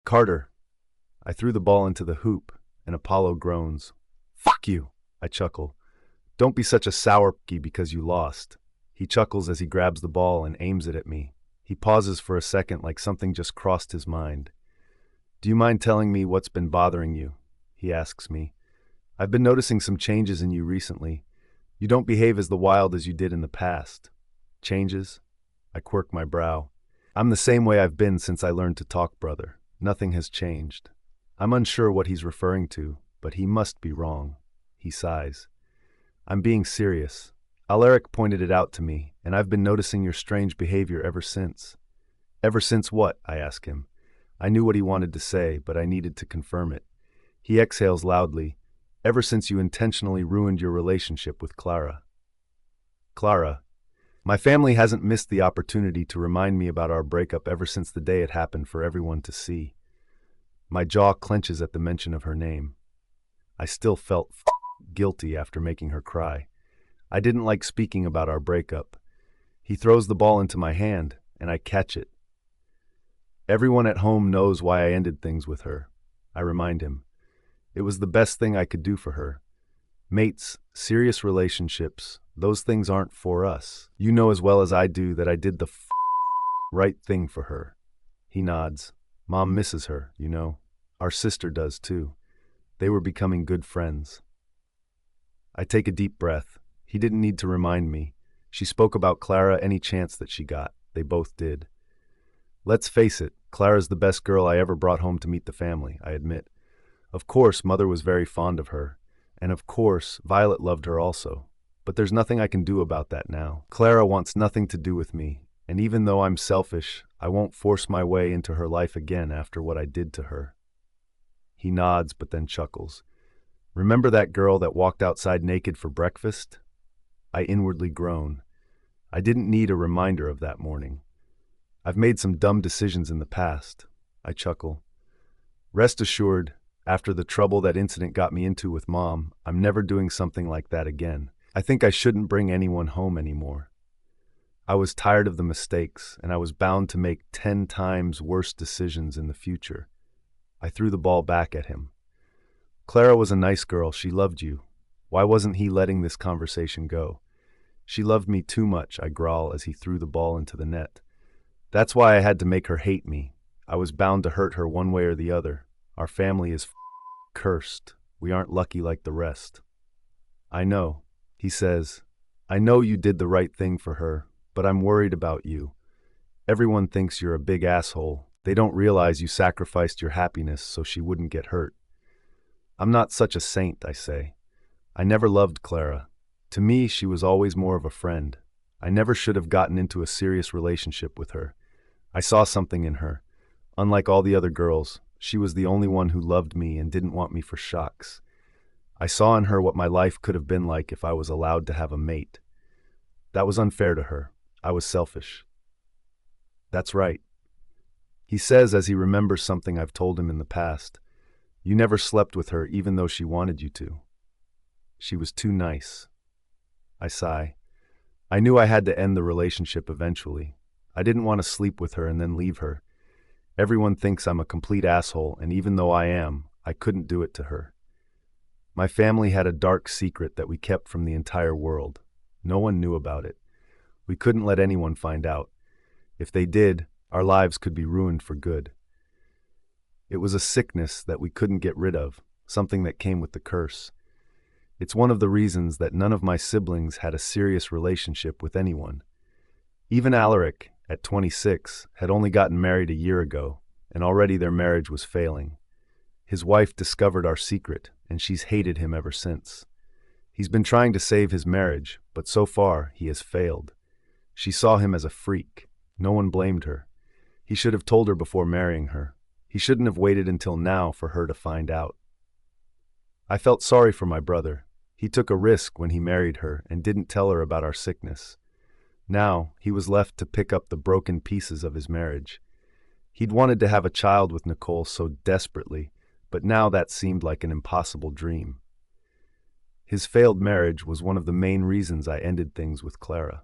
Carter. I threw the ball into the hoop, and Apollo groans. Fuck you, I chuckle. Don't be such a sour p***y because you lost. He chuckles as he grabs the ball and aims it at me. He pauses for a second like something just crossed his mind. Do you mind telling me what's been bothering you? He asks me. I've been noticing some changes in you recently. You don't behave as wild as you did in the past. Changes? I quirk my brow. I'm the same way I've been since I learned to talk, brother. Nothing has changed. I'm unsure what he's referring to, but he must be wrong. He sighs. I'm being serious. Alaric pointed it out to me, and I've been noticing your strange behavior ever since. Ever since what? I ask him. I knew what he wanted to say, but I needed to confirm it. He exhales loudly. Ever since you intentionally ruined your relationship with Clara. Clara. My family hasn't missed the opportunity to remind me about our breakup ever since the day it happened for everyone to see. My jaw clenches at the mention of her name. I still felt guilty after making her cry. I didn't like speaking about our breakup. He throws the ball into my hand, and I catch it. Everyone at home knows why I ended things with her. I remind him. It was the best thing I could do for her. Mates, serious relationships, those things aren't for us. You know as well as I do that I did the right thing for her. He nods. Mom misses her, you know. Our sister does too. They were becoming good friends. I take a deep breath. He didn't need to remind me. She spoke about Clara any chance that she got. They both did. Let's face it, Clara's the best girl I ever brought home to meet the family, I admit. Of course, Mother was very fond of her. And of course, Violet loved her also. But there's nothing I can do about that now. Clara wants nothing to do with me, and even though I'm selfish, I won't force my way into her life again after what I did to her. He nods but then chuckles. Remember that girl that walked outside naked for breakfast? I inwardly groan. I didn't need a reminder of that morning. I've made some dumb decisions in the past. I chuckle. Rest assured, after the trouble that incident got me into with Mom, I'm never doing something like that again. I think I shouldn't bring anyone home anymore. I was tired of the mistakes, and I was bound to make 10 times worse decisions in the future. I threw the ball back at him. Clara was a nice girl. She loved you. Why wasn't he letting this conversation go? She loved me too much, I growl as he threw the ball into the net. That's why I had to make her hate me. I was bound to hurt her one way or the other. Our family is cursed. We aren't lucky like the rest. I know, he says. I know you did the right thing for her, but I'm worried about you. Everyone thinks you're a big asshole. They don't realize you sacrificed your happiness so she wouldn't get hurt. I'm not such a saint, I say. I never loved Clara. To me, she was always more of a friend. I never should have gotten into a serious relationship with her. I saw something in her. Unlike all the other girls, she was the only one who loved me and didn't want me for shocks. I saw in her what my life could have been like if I was allowed to have a mate. That was unfair to her. I was selfish. That's right. He says as he remembers something I've told him in the past. You never slept with her even though she wanted you to. She was too nice. I sigh. I knew I had to end the relationship eventually. I didn't want to sleep with her and then leave her. Everyone thinks I'm a complete asshole, and even though I am, I couldn't do it to her. My family had a dark secret that we kept from the entire world. No one knew about it. We couldn't let anyone find out. If they did, our lives could be ruined for good. It was a sickness that we couldn't get rid of, something that came with the curse. It's one of the reasons that none of my siblings had a serious relationship with anyone. Even Alaric, at 26, had only gotten married a year ago, and already their marriage was failing. His wife discovered our secret, and she's hated him ever since. He's been trying to save his marriage, but so far he has failed. She saw him as a freak. No one blamed her. He should have told her before marrying her. He shouldn't have waited until now for her to find out. I felt sorry for my brother. He took a risk when he married her and didn't tell her about our sickness. Now, he was left to pick up the broken pieces of his marriage. He'd wanted to have a child with Nicole so desperately, but now that seemed like an impossible dream. His failed marriage was one of the main reasons I ended things with Clara.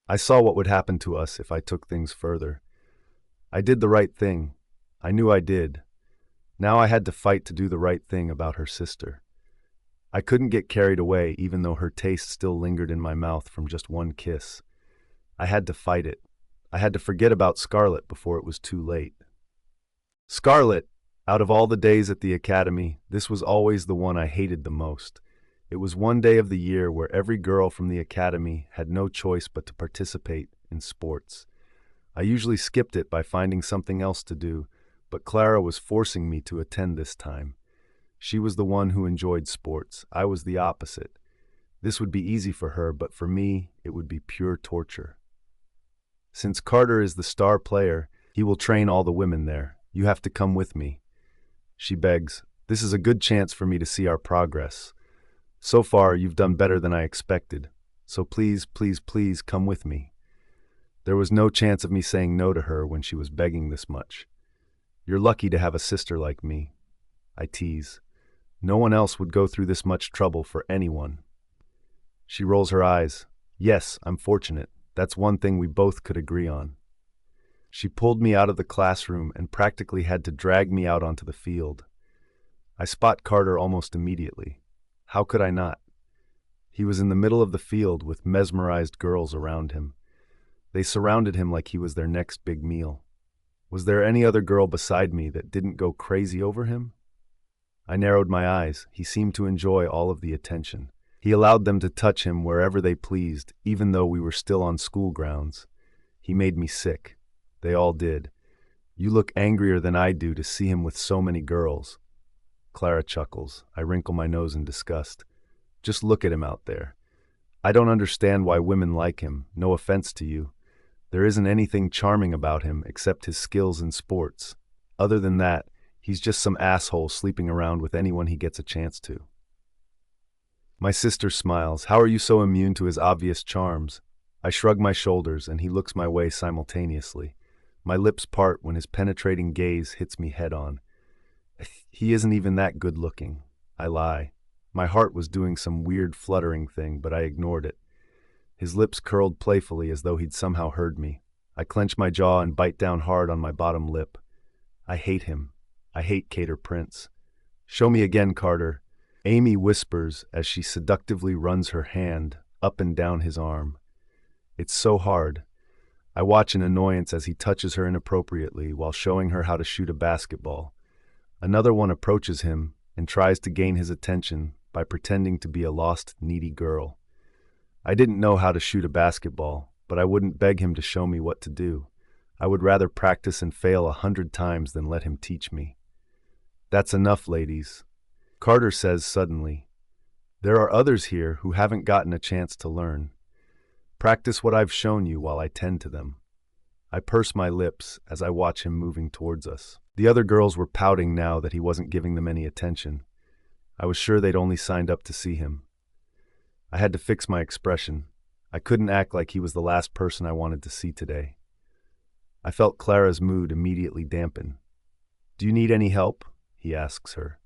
I saw what would happen to us if I took things further. I did the right thing. I knew I did. Now I had to fight to do the right thing about her sister. I couldn't get carried away even though her taste still lingered in my mouth from just one kiss. I had to fight it. I had to forget about Scarlett before it was too late. Scarlett, out of all the days at the academy, this was always the one I hated the most. It was one day of the year where every girl from the academy had no choice but to participate in sports. I usually skipped it by finding something else to do, but Clara was forcing me to attend this time. She was the one who enjoyed sports. I was the opposite. This would be easy for her, but for me, it would be pure torture. Since Carter is the star player, he will train all the women there. You have to come with me. She begs, this is a good chance for me to see our progress. So far, you've done better than I expected. So please, please, please come with me. There was no chance of me saying no to her when she was begging this much. You're lucky to have a sister like me, I tease. No one else would go through this much trouble for anyone. She rolls her eyes. Yes, I'm fortunate. That's one thing we both could agree on. She pulled me out of the classroom and practically had to drag me out onto the field. I spot Carter almost immediately. How could I not? He was in the middle of the field with mesmerized girls around him. They surrounded him like he was their next big meal. Was there any other girl beside me that didn't go crazy over him? I narrowed my eyes. He seemed to enjoy all of the attention. He allowed them to touch him wherever they pleased, even though we were still on school grounds. He made me sick. They all did. You look angrier than I do to see him with so many girls. Clara chuckles. I wrinkle my nose in disgust. Just look at him out there. I don't understand why women like him, no offense to you. There isn't anything charming about him except his skills in sports. Other than that, he's just some asshole sleeping around with anyone he gets a chance to. My sister smiles. How are you so immune to his obvious charms? I shrug my shoulders and he looks my way simultaneously. My lips part when his penetrating gaze hits me head on. He isn't even that good looking. I lie. My heart was doing some weird fluttering thing, but I ignored it. His lips curled playfully as though he'd somehow heard me. I clench my jaw and bite down hard on my bottom lip. I hate him. I hate Cater Prince. Show me again, Carter. Amy whispers as she seductively runs her hand up and down his arm. It's so hard. I watch in annoyance as he touches her inappropriately while showing her how to shoot a basketball. Another one approaches him and tries to gain his attention by pretending to be a lost, needy girl. I didn't know how to shoot a basketball, but I wouldn't beg him to show me what to do. I would rather practice and fail 100 times than let him teach me. That's enough, ladies. Carter says suddenly. There are others here who haven't gotten a chance to learn. Practice what I've shown you while I tend to them. I purse my lips as I watch him moving towards us. The other girls were pouting now that he wasn't giving them any attention. I was sure they'd only signed up to see him. I had to fix my expression. I couldn't act like he was the last person I wanted to see today. I felt Clara's mood immediately dampen. Do you need any help? He asks her.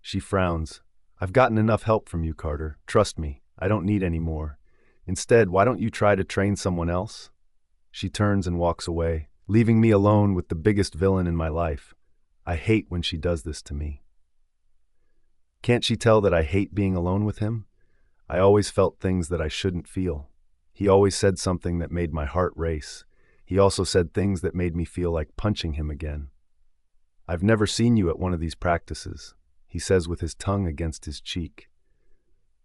She frowns. I've gotten enough help from you, Carter. Trust me, I don't need any more. Instead, why don't you try to train someone else? She turns and walks away, leaving me alone with the biggest villain in my life. I hate when she does this to me. Can't she tell that I hate being alone with him? I always felt things that I shouldn't feel. He always said something that made my heart race. He also said things that made me feel like punching him again. I've never seen you at one of these practices, he says with his tongue against his cheek.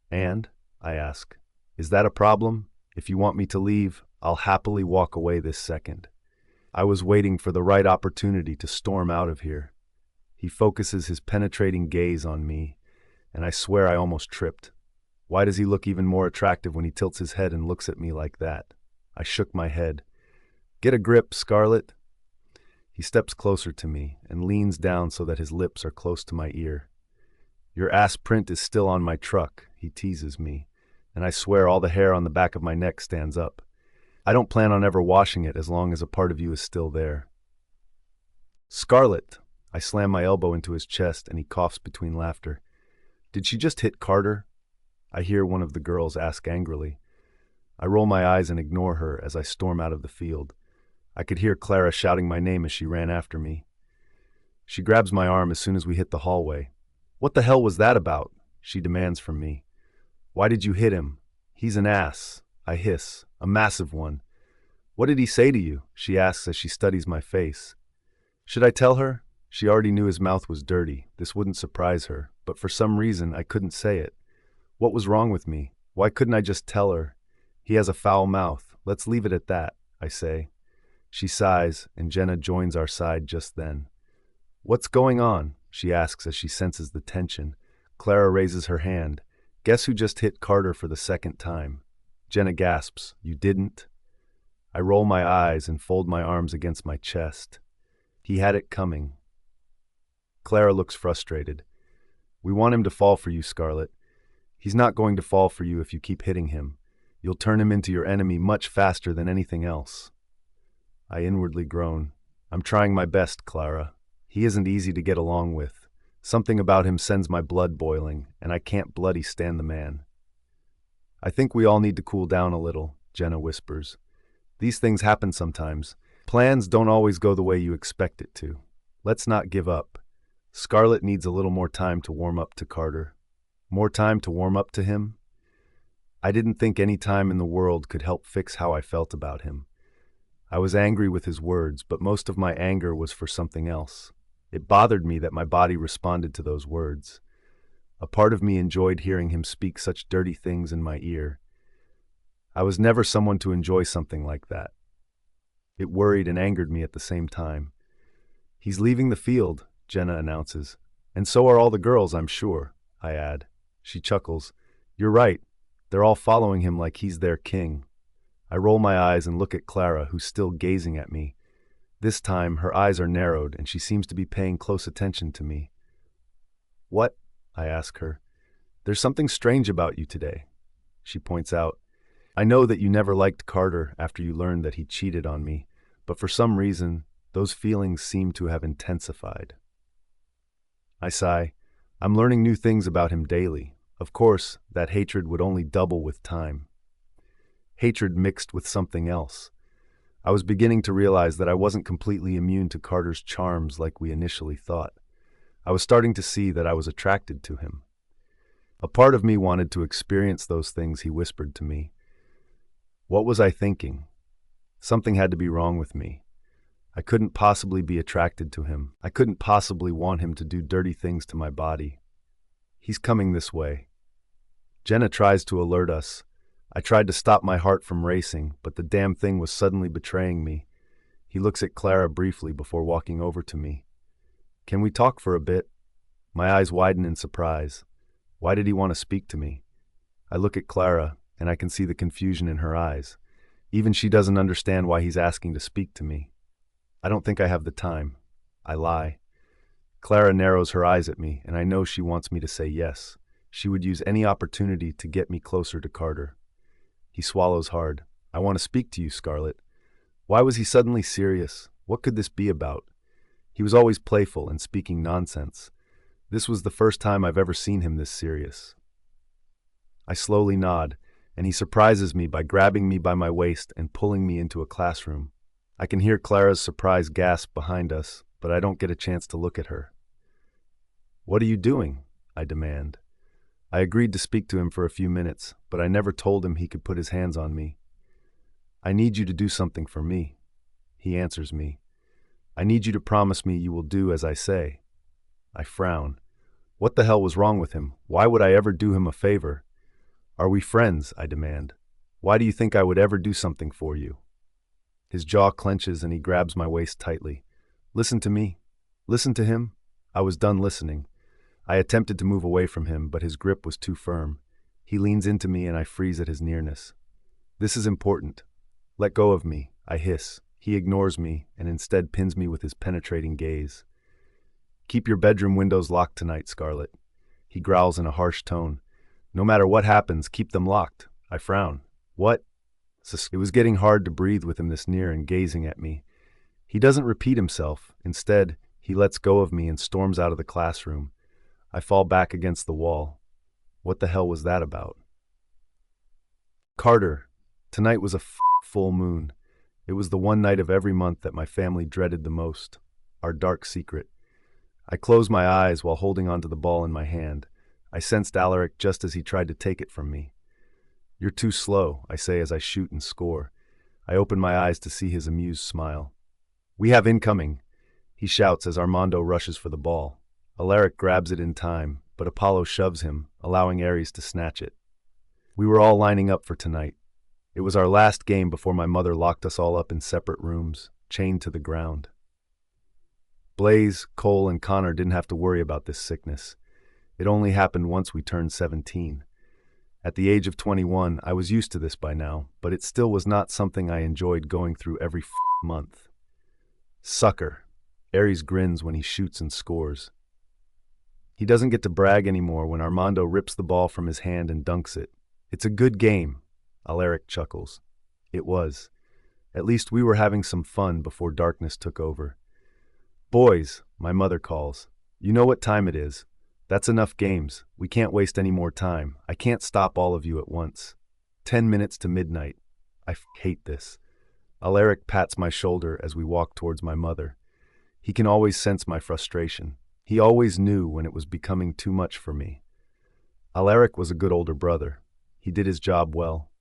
And, I ask, is that a problem? If you want me to leave, I'll happily walk away this second. I was waiting for the right opportunity to storm out of here. He focuses his penetrating gaze on me, and I swear I almost tripped. Why does he look even more attractive when he tilts his head and looks at me like that? I shook my head. Get a grip, Scarlett. He steps closer to me and leans down so that his lips are close to my ear. Your ass print is still on my truck, he teases me, and I swear all the hair on the back of my neck stands up. I don't plan on ever washing it as long as a part of you is still there. Scarlett! I slam my elbow into his chest and he coughs between laughter. Did she just hit Carter? I hear one of the girls ask angrily. I roll my eyes and ignore her as I storm out of the field. I could hear Clara shouting my name as she ran after me. She grabs my arm as soon as we hit the hallway. What the hell was that about? She demands from me. Why did you hit him? He's an ass, I hiss, a massive one. What did he say to you? She asks as she studies my face. Should I tell her? She already knew his mouth was dirty. This wouldn't surprise her, but for some reason I couldn't say it. What was wrong with me? Why couldn't I just tell her? He has a foul mouth. Let's leave it at that, I say. She sighs, and Jenna joins our side just then. What's going on? She asks as she senses the tension. Clara raises her hand. Guess who just hit Carter for the second time? Jenna gasps. You didn't? I roll my eyes and fold my arms against my chest. He had it coming. Clara looks frustrated. We want him to fall for you, Scarlett. He's not going to fall for you if you keep hitting him. You'll turn him into your enemy much faster than anything else. I inwardly groan. I'm trying my best, Clara. He isn't easy to get along with. Something about him sends my blood boiling, and I can't bloody stand the man. I think we all need to cool down a little, Jenna whispers. These things happen sometimes. Plans don't always go the way you expect it to. Let's not give up. Scarlett needs a little more time to warm up to Carter. More time to warm up to him? I didn't think any time in the world could help fix how I felt about him. I was angry with his words, but most of my anger was for something else. It bothered me that my body responded to those words. A part of me enjoyed hearing him speak such dirty things in my ear. I was never someone to enjoy something like that. It worried and angered me at the same time. He's leaving the field, Jenna announces. And so are all the girls, I'm sure, I add. She chuckles. You're right. They're all following him like he's their king. I roll my eyes and look at Clara, who's still gazing at me. This time, her eyes are narrowed, and she seems to be paying close attention to me. What? I ask her. There's something strange about you today, she points out. I know that you never liked Carter after you learned that he cheated on me, but for some reason, those feelings seem to have intensified. I sigh. I'm learning new things about him daily. Of course, that hatred would only double with time. Hatred mixed with something else. I was beginning to realize that I wasn't completely immune to Carter's charms like we initially thought. I was starting to see that I was attracted to him. A part of me wanted to experience those things he whispered to me. What was I thinking? Something had to be wrong with me. I couldn't possibly be attracted to him. I couldn't possibly want him to do dirty things to my body. He's coming this way. Jenna tries to alert us. I tried to stop my heart from racing, but the damn thing was suddenly betraying me. He looks at Clara briefly before walking over to me. Can we talk for a bit? My eyes widen in surprise. Why did he want to speak to me? I look at Clara, and I can see the confusion in her eyes. Even she doesn't understand why he's asking to speak to me. I don't think I have the time. I lie. Clara narrows her eyes at me, and I know she wants me to say yes. She would use any opportunity to get me closer to Carter. He swallows hard. I want to speak to you, Scarlett. Why was he suddenly serious? What could this be about? He was always playful and speaking nonsense. This was the first time I've ever seen him this serious. I slowly nod, and he surprises me by grabbing me by my waist and pulling me into a classroom. I can hear Clara's surprised gasp behind us, but I don't get a chance to look at her. What are you doing? I demand. I agreed to speak to him for a few minutes, but I never told him he could put his hands on me. I need you to do something for me. He answers me. I need you to promise me you will do as I say. I frown. What the hell was wrong with him? Why would I ever do him a favor? Are we friends? I demand. Why do you think I would ever do something for you? His jaw clenches and he grabs my waist tightly. Listen to me. Listen to him. I was done listening. I attempted to move away from him, but his grip was too firm. He leans into me and I freeze at his nearness. This is important. Let go of me, I hiss. He ignores me and instead pins me with his penetrating gaze. Keep your bedroom windows locked tonight, Scarlett. He growls in a harsh tone. No matter what happens, keep them locked. I frown. What? It was getting hard to breathe with him this near and gazing at me. He doesn't repeat himself. Instead, he lets go of me and storms out of the classroom. I fall back against the wall. What the hell was that about? Carter. Tonight was a full moon. It was the one night of every month that my family dreaded the most. Our dark secret. I closed my eyes while holding onto the ball in my hand. I sensed Alaric just as he tried to take it from me. "You're too slow," I say as I shoot and score. I open my eyes to see his amused smile. "We have incoming," he shouts as Armando rushes for the ball. Alaric grabs it in time, but Apollo shoves him, allowing Ares to snatch it. We were all lining up for tonight. It was our last game before my mother locked us all up in separate rooms, chained to the ground. Blaze, Cole, and Connor didn't have to worry about this sickness. It only happened once we turned 17. At the age of 21, I was used to this by now, but it still was not something I enjoyed going through every month. Sucker. Ares grins when he shoots and scores. He doesn't get to brag anymore when Armando rips the ball from his hand and dunks it. "It's a good game," Alaric chuckles. It was. At least we were having some fun before darkness took over. "Boys," my mother calls. "You know what time it is. That's enough games. We can't waste any more time. I can't stop all of you at once. 10 minutes to midnight. I hate this." Alaric pats my shoulder as we walk towards my mother. He can always sense my frustration. He always knew when it was becoming too much for me. Alaric was a good older brother. He did his job well.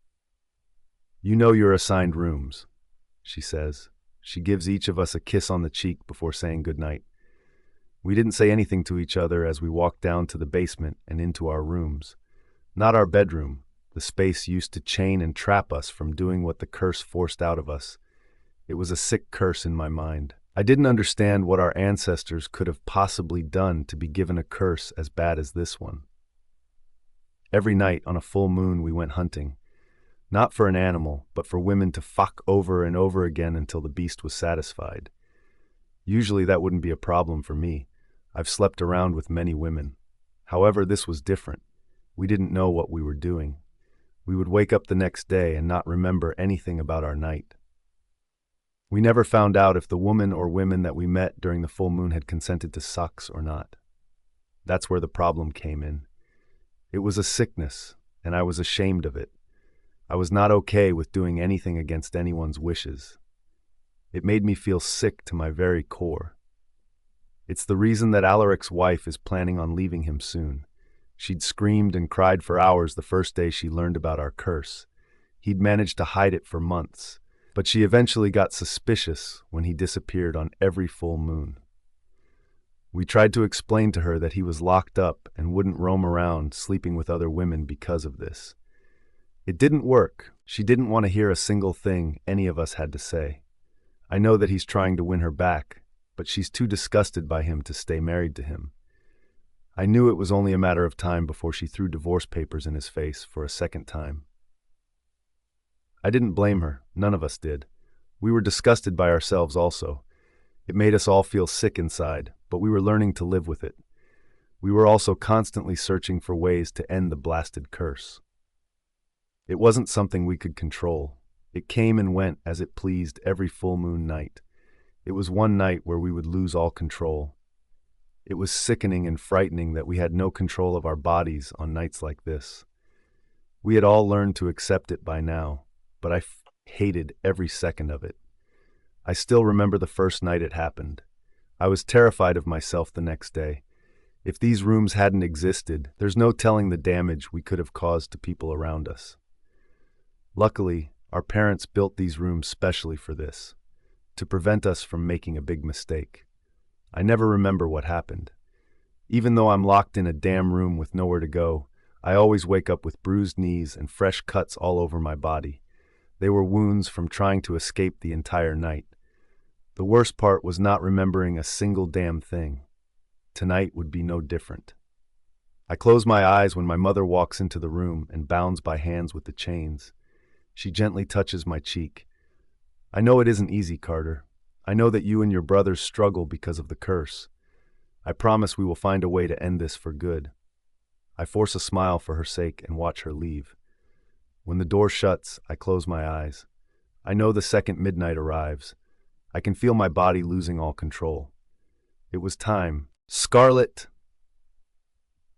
"You know you're assigned rooms," she says. She gives each of us a kiss on the cheek before saying goodnight. We didn't say anything to each other as we walked down to the basement and into our rooms. Not our bedroom, the space used to chain and trap us from doing what the curse forced out of us. It was a sick curse in my mind. I didn't understand what our ancestors could have possibly done to be given a curse as bad as this one. Every night on a full moon we went hunting. Not for an animal, but for women to fuck over and over again until the beast was satisfied. Usually that wouldn't be a problem for me. I've slept around with many women. However, this was different. We didn't know what we were doing. We would wake up the next day and not remember anything about our night. We never found out if the woman or women that we met during the full moon had consented to sex or not. That's where the problem came in. It was a sickness, and I was ashamed of it. I was not okay with doing anything against anyone's wishes. It made me feel sick to my very core. It's the reason that Alaric's wife is planning on leaving him soon. She'd screamed and cried for hours the first day she learned about our curse. He'd managed to hide it for months, but she eventually got suspicious when he disappeared on every full moon. We tried to explain to her that he was locked up and wouldn't roam around sleeping with other women because of this. It didn't work. She didn't want to hear a single thing any of us had to say. I know that he's trying to win her back, but she's too disgusted by him to stay married to him. I knew it was only a matter of time before she threw divorce papers in his face for a second time. I didn't blame her. None of us did. We were disgusted by ourselves also. It made us all feel sick inside, but we were learning to live with it. We were also constantly searching for ways to end the blasted curse. It wasn't something we could control. It came and went as it pleased every full moon night. It was one night where we would lose all control. It was sickening and frightening that we had no control of our bodies on nights like this. We had all learned to accept it by now, but I hated every second of it. I still remember the first night it happened. I was terrified of myself the next day. If these rooms hadn't existed, there's no telling the damage we could have caused to people around us. Luckily, our parents built these rooms specially for this, to prevent us from making a big mistake. I never remember what happened. Even though I'm locked in a damn room with nowhere to go, I always wake up with bruised knees and fresh cuts all over my body. They were wounds from trying to escape the entire night. The worst part was not remembering a single damn thing. Tonight would be no different. I close my eyes when my mother walks into the room and bounds my hands with the chains. She gently touches my cheek. "I know it isn't easy, Carter. I know that you and your brothers struggle because of the curse. I promise we will find a way to end this for good." I force a smile for her sake and watch her leave. When the door shuts, I close my eyes. I know the second midnight arrives. I can feel my body losing all control. It was time. "Scarlett!"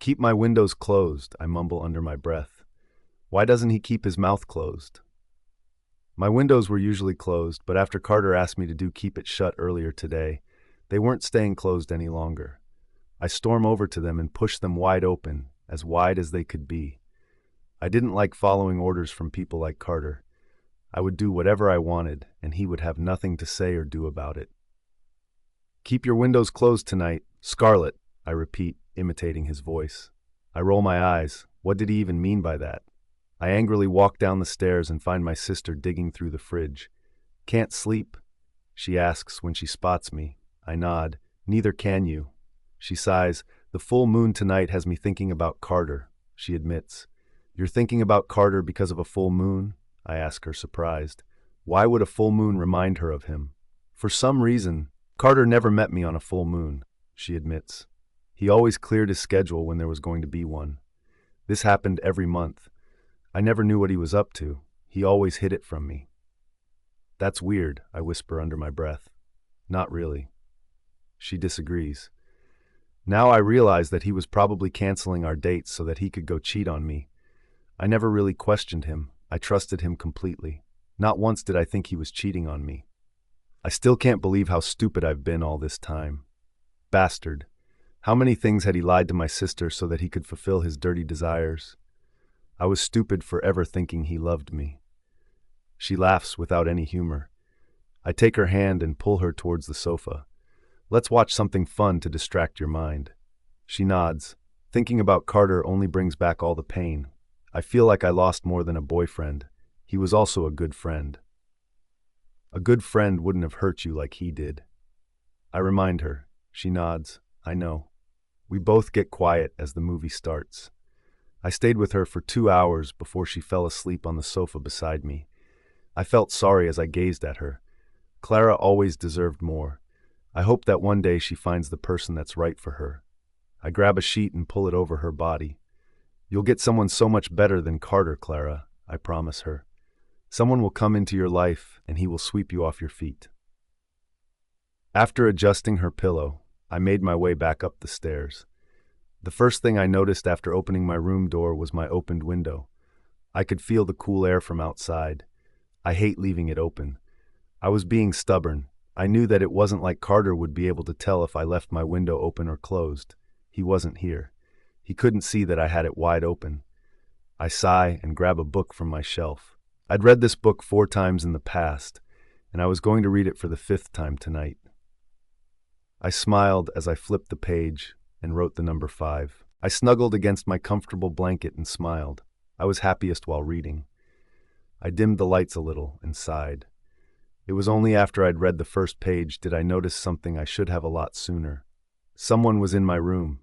"Keep my windows closed," I mumble under my breath. Why doesn't he keep his mouth closed? My windows were usually closed, but after Carter asked me to keep it shut earlier today, they weren't staying closed any longer. I storm over to them and push them wide open, as wide as they could be. I didn't like following orders from people like Carter. I would do whatever I wanted, and he would have nothing to say or do about it. "Keep your windows closed tonight, Scarlett," I repeat, imitating his voice. I roll my eyes. What did he even mean by that? I angrily walk down the stairs and find my sister digging through the fridge. "Can't sleep?" she asks when she spots me. I nod. "Neither can you." She sighs. "The full moon tonight has me thinking about Carter," she admits. "You're thinking about Carter because of a full moon?" I ask her, surprised. Why would a full moon remind her of him? "For some reason, Carter never met me on a full moon," she admits. "He always cleared his schedule when there was going to be one. This happened every month. I never knew what he was up to. He always hid it from me." "That's weird," I whisper under my breath. "Not really." She disagrees. "Now I realize that he was probably canceling our dates so that he could go cheat on me. I never really questioned him. I trusted him completely. Not once did I think he was cheating on me. I still can't believe how stupid I've been all this time. Bastard. How many things had he lied to my sister so that he could fulfill his dirty desires? I was stupid for ever thinking he loved me." She laughs without any humor. I take her hand and pull her towards the sofa. "Let's watch something fun to distract your mind." She nods. "Thinking about Carter only brings back all the pain. I feel like I lost more than a boyfriend. He was also a good friend." "A good friend wouldn't have hurt you like he did." I remind her. She nods. "I know." We both get quiet as the movie starts. I stayed with her for 2 hours before she fell asleep on the sofa beside me. I felt sorry as I gazed at her. Clara always deserved more. I hope that one day she finds the person that's right for her. I grab a sheet and pull it over her body. "You'll get someone so much better than Carter, Clara," I promise her. "Someone will come into your life and he will sweep you off your feet." After adjusting her pillow, I made my way back up the stairs. The first thing I noticed after opening my room door was my opened window. I could feel the cool air from outside. I hate leaving it open. I was being stubborn. I knew that it wasn't like Carter would be able to tell if I left my window open or closed. He wasn't here. He couldn't see that I had it wide open. I sigh and grab a book from my shelf. I'd read this book 4 times in the past, and I was going to read it for the 5th time tonight. I smiled as I flipped the page and wrote the number 5. I snuggled against my comfortable blanket and smiled. I was happiest while reading. I dimmed the lights a little and sighed. It was only after I'd read the first page did I notice something I should have a lot sooner. Someone was in my room.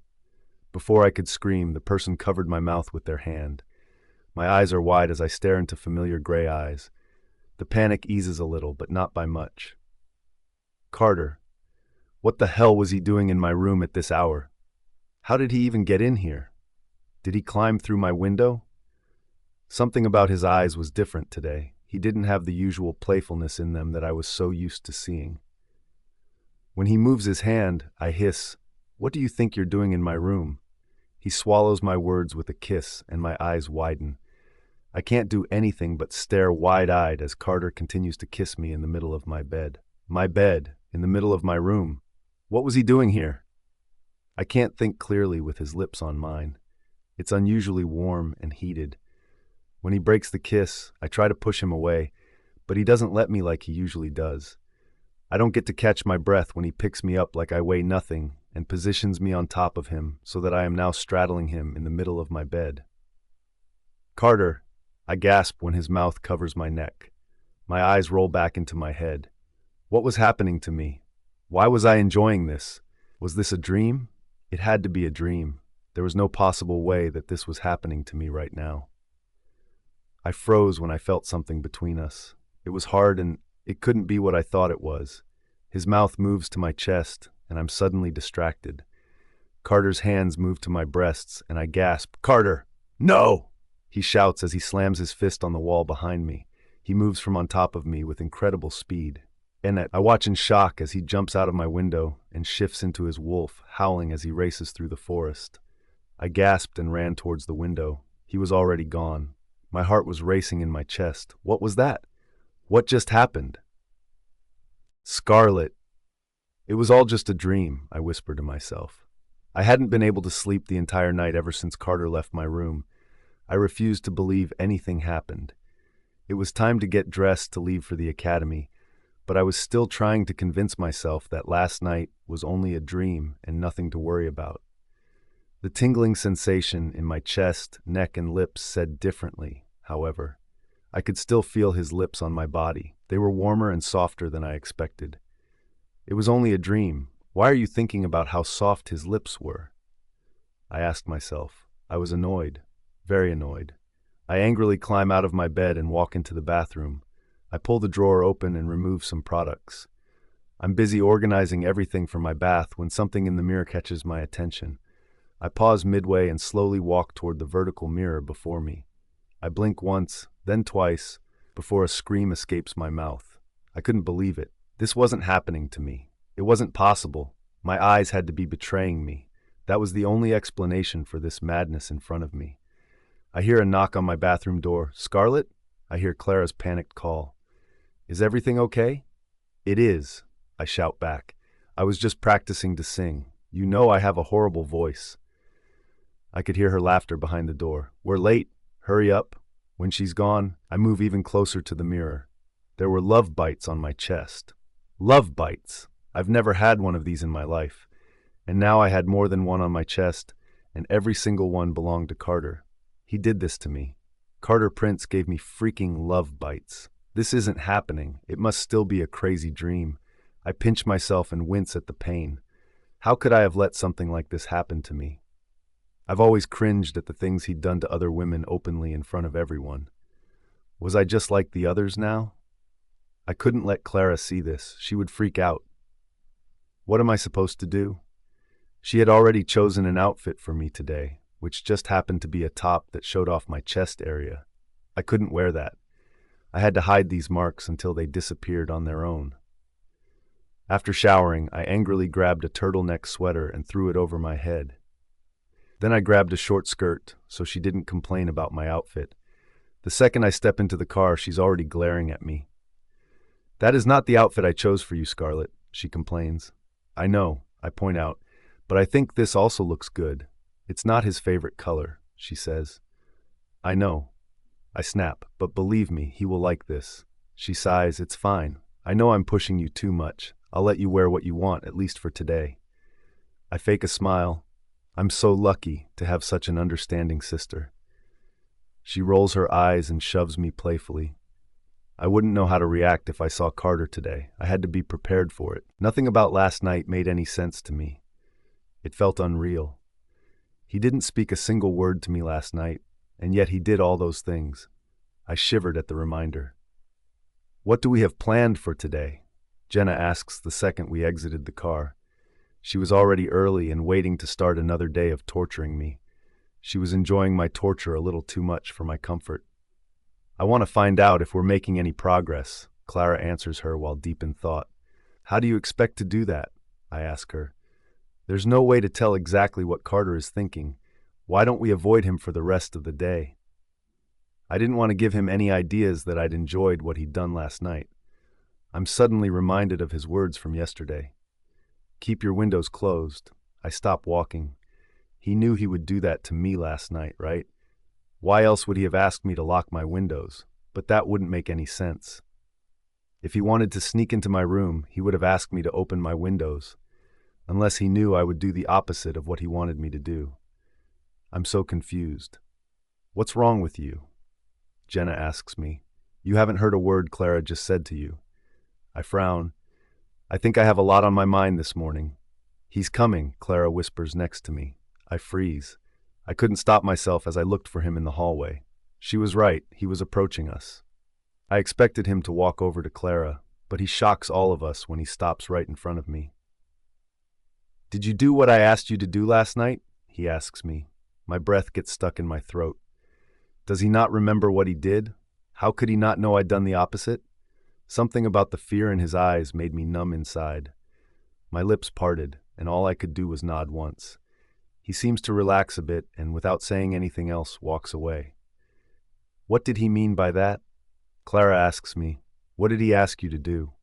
Before I could scream, the person covered my mouth with their hand. My eyes are wide as I stare into familiar gray eyes. The panic eases a little, but not by much. Carter. What the hell was he doing in my room at this hour? How did he even get in here? Did he climb through my window? Something about his eyes was different today. He didn't have the usual playfulness in them that I was so used to seeing. When he moves his hand, I hiss, "What do you think you're doing in my room?" He swallows my words with a kiss, and my eyes widen. I can't do anything but stare wide-eyed as Carter continues to kiss me in the middle of my bed. My bed, in the middle of my room. What was he doing here? I can't think clearly with his lips on mine. It's unusually warm and heated. When he breaks the kiss, I try to push him away, but he doesn't let me like he usually does. I don't get to catch my breath when he picks me up like I weigh nothing and positions me on top of him so that I am now straddling him in the middle of my bed. "Carter," I gasp when his mouth covers my neck. My eyes roll back into my head. What was happening to me? Why was I enjoying this? Was this a dream? It had to be a dream. There was no possible way that this was happening to me right now. I froze when I felt something between us. It was hard and it couldn't be what I thought it was. His mouth moves to my chest, and I'm suddenly distracted. Carter's hands move to my breasts, and I gasp, "Carter, no!" He shouts as he slams his fist on the wall behind me. He moves from on top of me with incredible speed. And I watch in shock as he jumps out of my window and shifts into his wolf, howling as he races through the forest. I gasped and ran towards the window. He was already gone. My heart was racing in my chest. What was that? What just happened? Scarlett. It was all just a dream, I whispered to myself. I hadn't been able to sleep the entire night ever since Carter left my room. I refused to believe anything happened. It was time to get dressed to leave for the academy, but I was still trying to convince myself that last night was only a dream and nothing to worry about. The tingling sensation in my chest, neck, and lips said differently, however. I could still feel his lips on my body. They were warmer and softer than I expected. It was only a dream. Why are you thinking about how soft his lips were? I asked myself. I was annoyed, very annoyed. I angrily climb out of my bed and walk into the bathroom. I pull the drawer open and remove some products. I'm busy organizing everything for my bath when something in the mirror catches my attention. I pause midway and slowly walk toward the vertical mirror before me. I blink once, then twice, before a scream escapes my mouth. I couldn't believe it. This wasn't happening to me. It wasn't possible. My eyes had to be betraying me. That was the only explanation for this madness in front of me. I hear a knock on my bathroom door. "Scarlett?" I hear Clara's panicked call. "Is everything okay?" "It is," I shout back. "I was just practicing to sing. You know I have a horrible voice." I could hear her laughter behind the door. "We're late. Hurry up." When she's gone, I move even closer to the mirror. There were love bites on my chest. Love bites! I've never had one of these in my life. And now I had more than one on my chest, and every single one belonged to Carter. He did this to me. Carter Prince gave me freaking love bites. This isn't happening. It must still be a crazy dream. I pinch myself and wince at the pain. How could I have let something like this happen to me? I've always cringed at the things he'd done to other women openly in front of everyone. Was I just like the others now? I couldn't let Clara see this. She would freak out. What am I supposed to do? She had already chosen an outfit for me today, which just happened to be a top that showed off my chest area. I couldn't wear that. I had to hide these marks until they disappeared on their own. After showering, I angrily grabbed a turtleneck sweater and threw it over my head. Then I grabbed a short skirt so she didn't complain about my outfit. The second I step into the car, she's already glaring at me. "That is not the outfit I chose for you, Scarlett," she complains. "I know," I point out, "but I think this also looks good. It's not his favorite color," she says. "I know." I snap, "But believe me, he will like this." She sighs. "It's fine. I know I'm pushing you too much. I'll let you wear what you want, at least for today." I fake a smile. I'm so lucky to have such an understanding sister. She rolls her eyes and shoves me playfully. I wouldn't know how to react if I saw Carter today. I had to be prepared for it. Nothing about last night made any sense to me. It felt unreal. He didn't speak a single word to me last night, and yet he did all those things. I shivered at the reminder. "What do we have planned for today?" Jenna asks the second we exited the car. She was already early and waiting to start another day of torturing me. She was enjoying my torture a little too much for my comfort. "I want to find out if we're making any progress," Clara answers her while deep in thought. "How do you expect to do that?" I ask her. "There's no way to tell exactly what Carter is thinking. Why don't we avoid him for the rest of the day?" I didn't want to give him any ideas that I'd enjoyed what he'd done last night. I'm suddenly reminded of his words from yesterday. "Keep your windows closed." I stop walking. He knew he would do that to me last night, right? Why else would he have asked me to lock my windows? But that wouldn't make any sense. If he wanted to sneak into my room, he would have asked me to open my windows, unless he knew I would do the opposite of what he wanted me to do. I'm so confused. "What's wrong with you?" Jenna asks me. "You haven't heard a word Clara just said to you." I frown. "I think I have a lot on my mind this morning." "He's coming," Clara whispers next to me. I freeze. I couldn't stop myself as I looked for him in the hallway. She was right, he was approaching us. I expected him to walk over to Clara, but he shocks all of us when he stops right in front of me. "Did you do what I asked you to do last night?" he asks me. My breath gets stuck in my throat. Does he not remember what he did? How could he not know I'd done the opposite? Something about the fear in his eyes made me numb inside. My lips parted, and all I could do was nod once. He seems to relax a bit and, without saying anything else, walks away. "What did he mean by that?" Clara asks me. "What did he ask you to do?"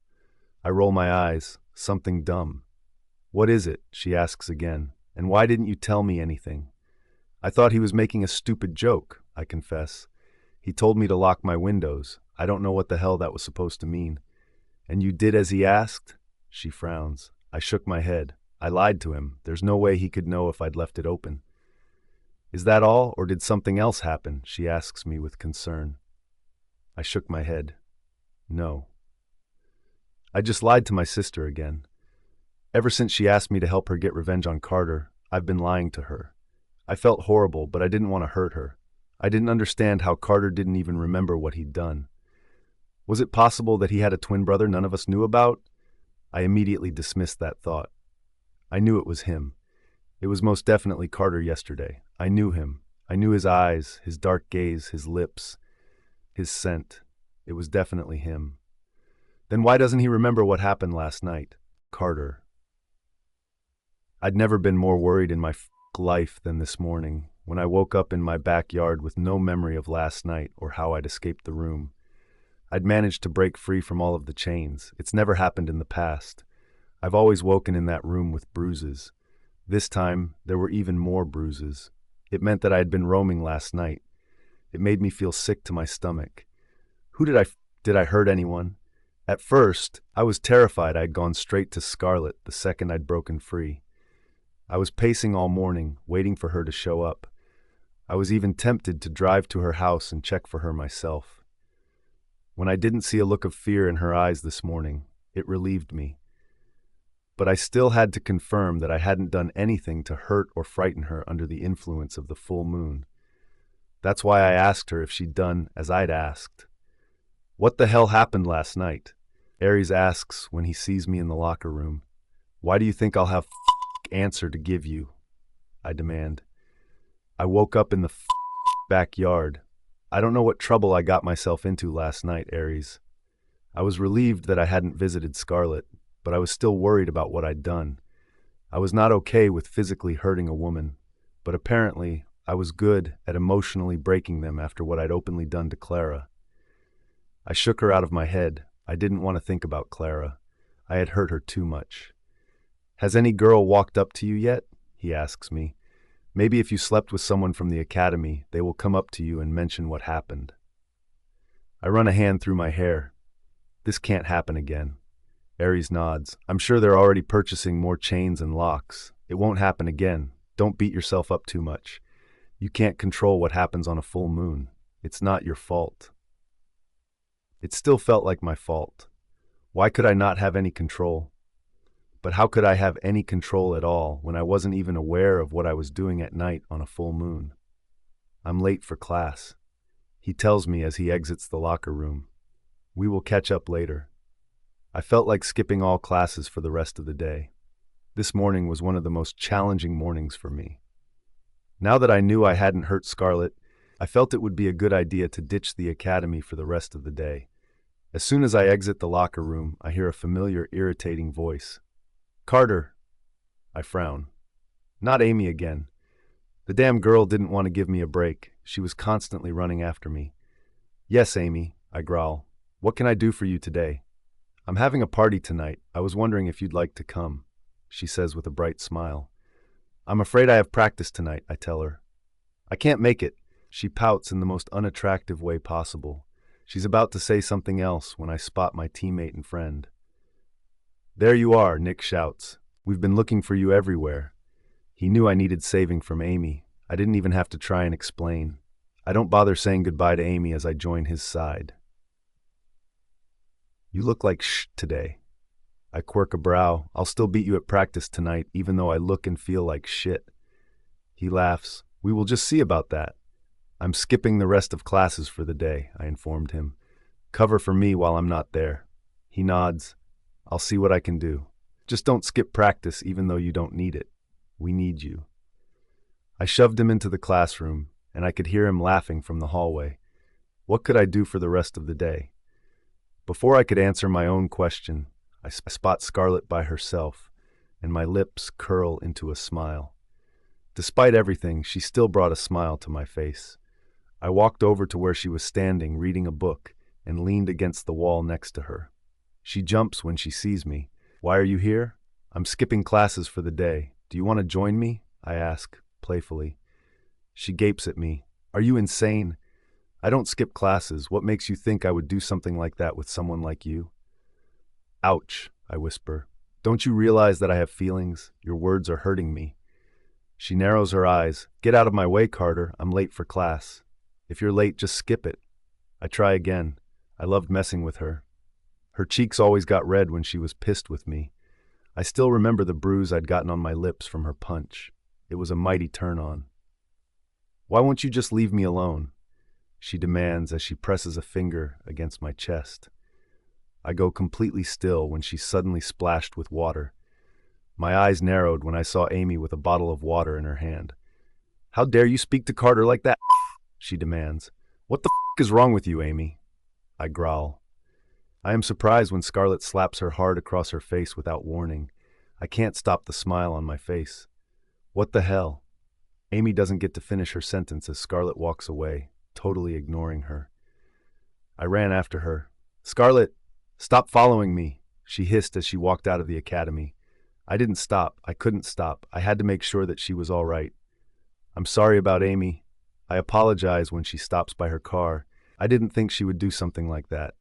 I roll my eyes. Something dumb. "What is it?" she asks again. And why didn't you tell me anything? I thought he was making a stupid joke, I confess. He told me to lock my windows. I don't know what the hell that was supposed to mean. And you did as he asked? She frowns. I shook my head. I lied to him. There's no way he could know if I'd left it open. Is that all, or did something else happen? She asks me with concern. I shook my head. No. I just lied to my sister again. Ever since she asked me to help her get revenge on Carter, I've been lying to her. I felt horrible, but I didn't want to hurt her. I didn't understand how Carter didn't even remember what he'd done. Was it possible that he had a twin brother none of us knew about? I immediately dismissed that thought. I knew it was him. It was most definitely Carter yesterday. I knew him. I knew his eyes, his dark gaze, his lips, his scent. It was definitely him. Then why doesn't he remember what happened last night? Carter. I'd never been more worried in my life than this morning, when I woke up in my backyard with no memory of last night or how I'd escaped the room. I'd managed to break free from all of the chains. It's never happened in the past. I've always woken in that room with bruises. This time, there were even more bruises. It meant that I had been roaming last night. It made me feel sick to my stomach. Did I hurt anyone? At first, I was terrified I had gone straight to Scarlett the second I'd broken free. I was pacing all morning, waiting for her to show up. I was even tempted to drive to her house and check for her myself. When I didn't see a look of fear in her eyes this morning, it relieved me. But I still had to confirm that I hadn't done anything to hurt or frighten her under the influence of the full moon. That's why I asked her if she'd done as I'd asked. What the hell happened last night? Aries asks when he sees me in the locker room. Why do you think I'll have answer to give you? I demand. I woke up in the backyard. I don't know what trouble I got myself into last night, Aries. I was relieved that I hadn't visited Scarlett, but I was still worried about what I'd done. I was not okay with physically hurting a woman, but apparently I was good at emotionally breaking them after what I'd openly done to Clara. I shook her out of my head. I didn't want to think about Clara. I had hurt her too much. Has any girl walked up to you yet? He asks me. Maybe if you slept with someone from the academy, they will come up to you and mention what happened. I run a hand through my hair. This can't happen again. Aries nods. I'm sure they're already purchasing more chains and locks. It won't happen again. Don't beat yourself up too much. You can't control what happens on a full moon. It's not your fault. It still felt like my fault. Why could I not have any control? But how could I have any control at all when I wasn't even aware of what I was doing at night on a full moon? I'm late for class. He tells me as he exits the locker room. We will catch up later. I felt like skipping all classes for the rest of the day. This morning was one of the most challenging mornings for me. Now that I knew I hadn't hurt Scarlett, I felt it would be a good idea to ditch the academy for the rest of the day. As soon as I exit the locker room, I hear a familiar, irritating voice. Carter. I frown. Not Amy again. The damn girl didn't want to give me a break. She was constantly running after me. Yes, Amy, I growl. What can I do for you today? I'm having a party tonight. I was wondering if you'd like to come, she says with a bright smile. I'm afraid I have practice tonight, I tell her. I can't make it. She pouts in the most unattractive way possible. She's about to say something else when I spot my teammate and friend. There you are, Nick shouts. We've been looking for you everywhere. He knew I needed saving from Amy. I didn't even have to try and explain. I don't bother saying goodbye to Amy as I join his side. You look like today. I quirk a brow. I'll still beat you at practice tonight, even though I look and feel like shit. He laughs. We will just see about that. I'm skipping the rest of classes for the day, I informed him. Cover for me while I'm not there. He nods. I'll see what I can do. Just don't skip practice even though you don't need it. We need you. I shoved him into the classroom, and I could hear him laughing from the hallway. What could I do for the rest of the day? Before I could answer my own question, I spot Scarlett by herself, and my lips curl into a smile. Despite everything, she still brought a smile to my face. I walked over to where she was standing, reading a book, and leaned against the wall next to her. She jumps when she sees me. Why are you here? I'm skipping classes for the day. Do you want to join me? I ask, playfully. She gapes at me. Are you insane? I don't skip classes. What makes you think I would do something like that with someone like you? Ouch, I whisper. Don't you realize that I have feelings? Your words are hurting me. She narrows her eyes. Get out of my way, Carter. I'm late for class. If you're late, just skip it. I try again. I loved messing with her. Her cheeks always got red when she was pissed with me. I still remember the bruise I'd gotten on my lips from her punch. It was a mighty turn-on. Why won't you just leave me alone? She demands as she presses a finger against my chest. I go completely still when she's suddenly splashed with water. My eyes narrowed when I saw Amy with a bottle of water in her hand. How dare you speak to Carter like that? She demands. What the is wrong with you, Amy? I growl. I am surprised when Scarlett slaps her hard across her face without warning. I can't stop the smile on my face. What the hell? Amy doesn't get to finish her sentence as Scarlett walks away, totally ignoring her. I ran after her. Scarlett, stop following me, she hissed as she walked out of the academy. I didn't stop. I couldn't stop. I had to make sure that she was all right. I'm sorry about Amy. I apologize when she stops by her car. I didn't think she would do something like that.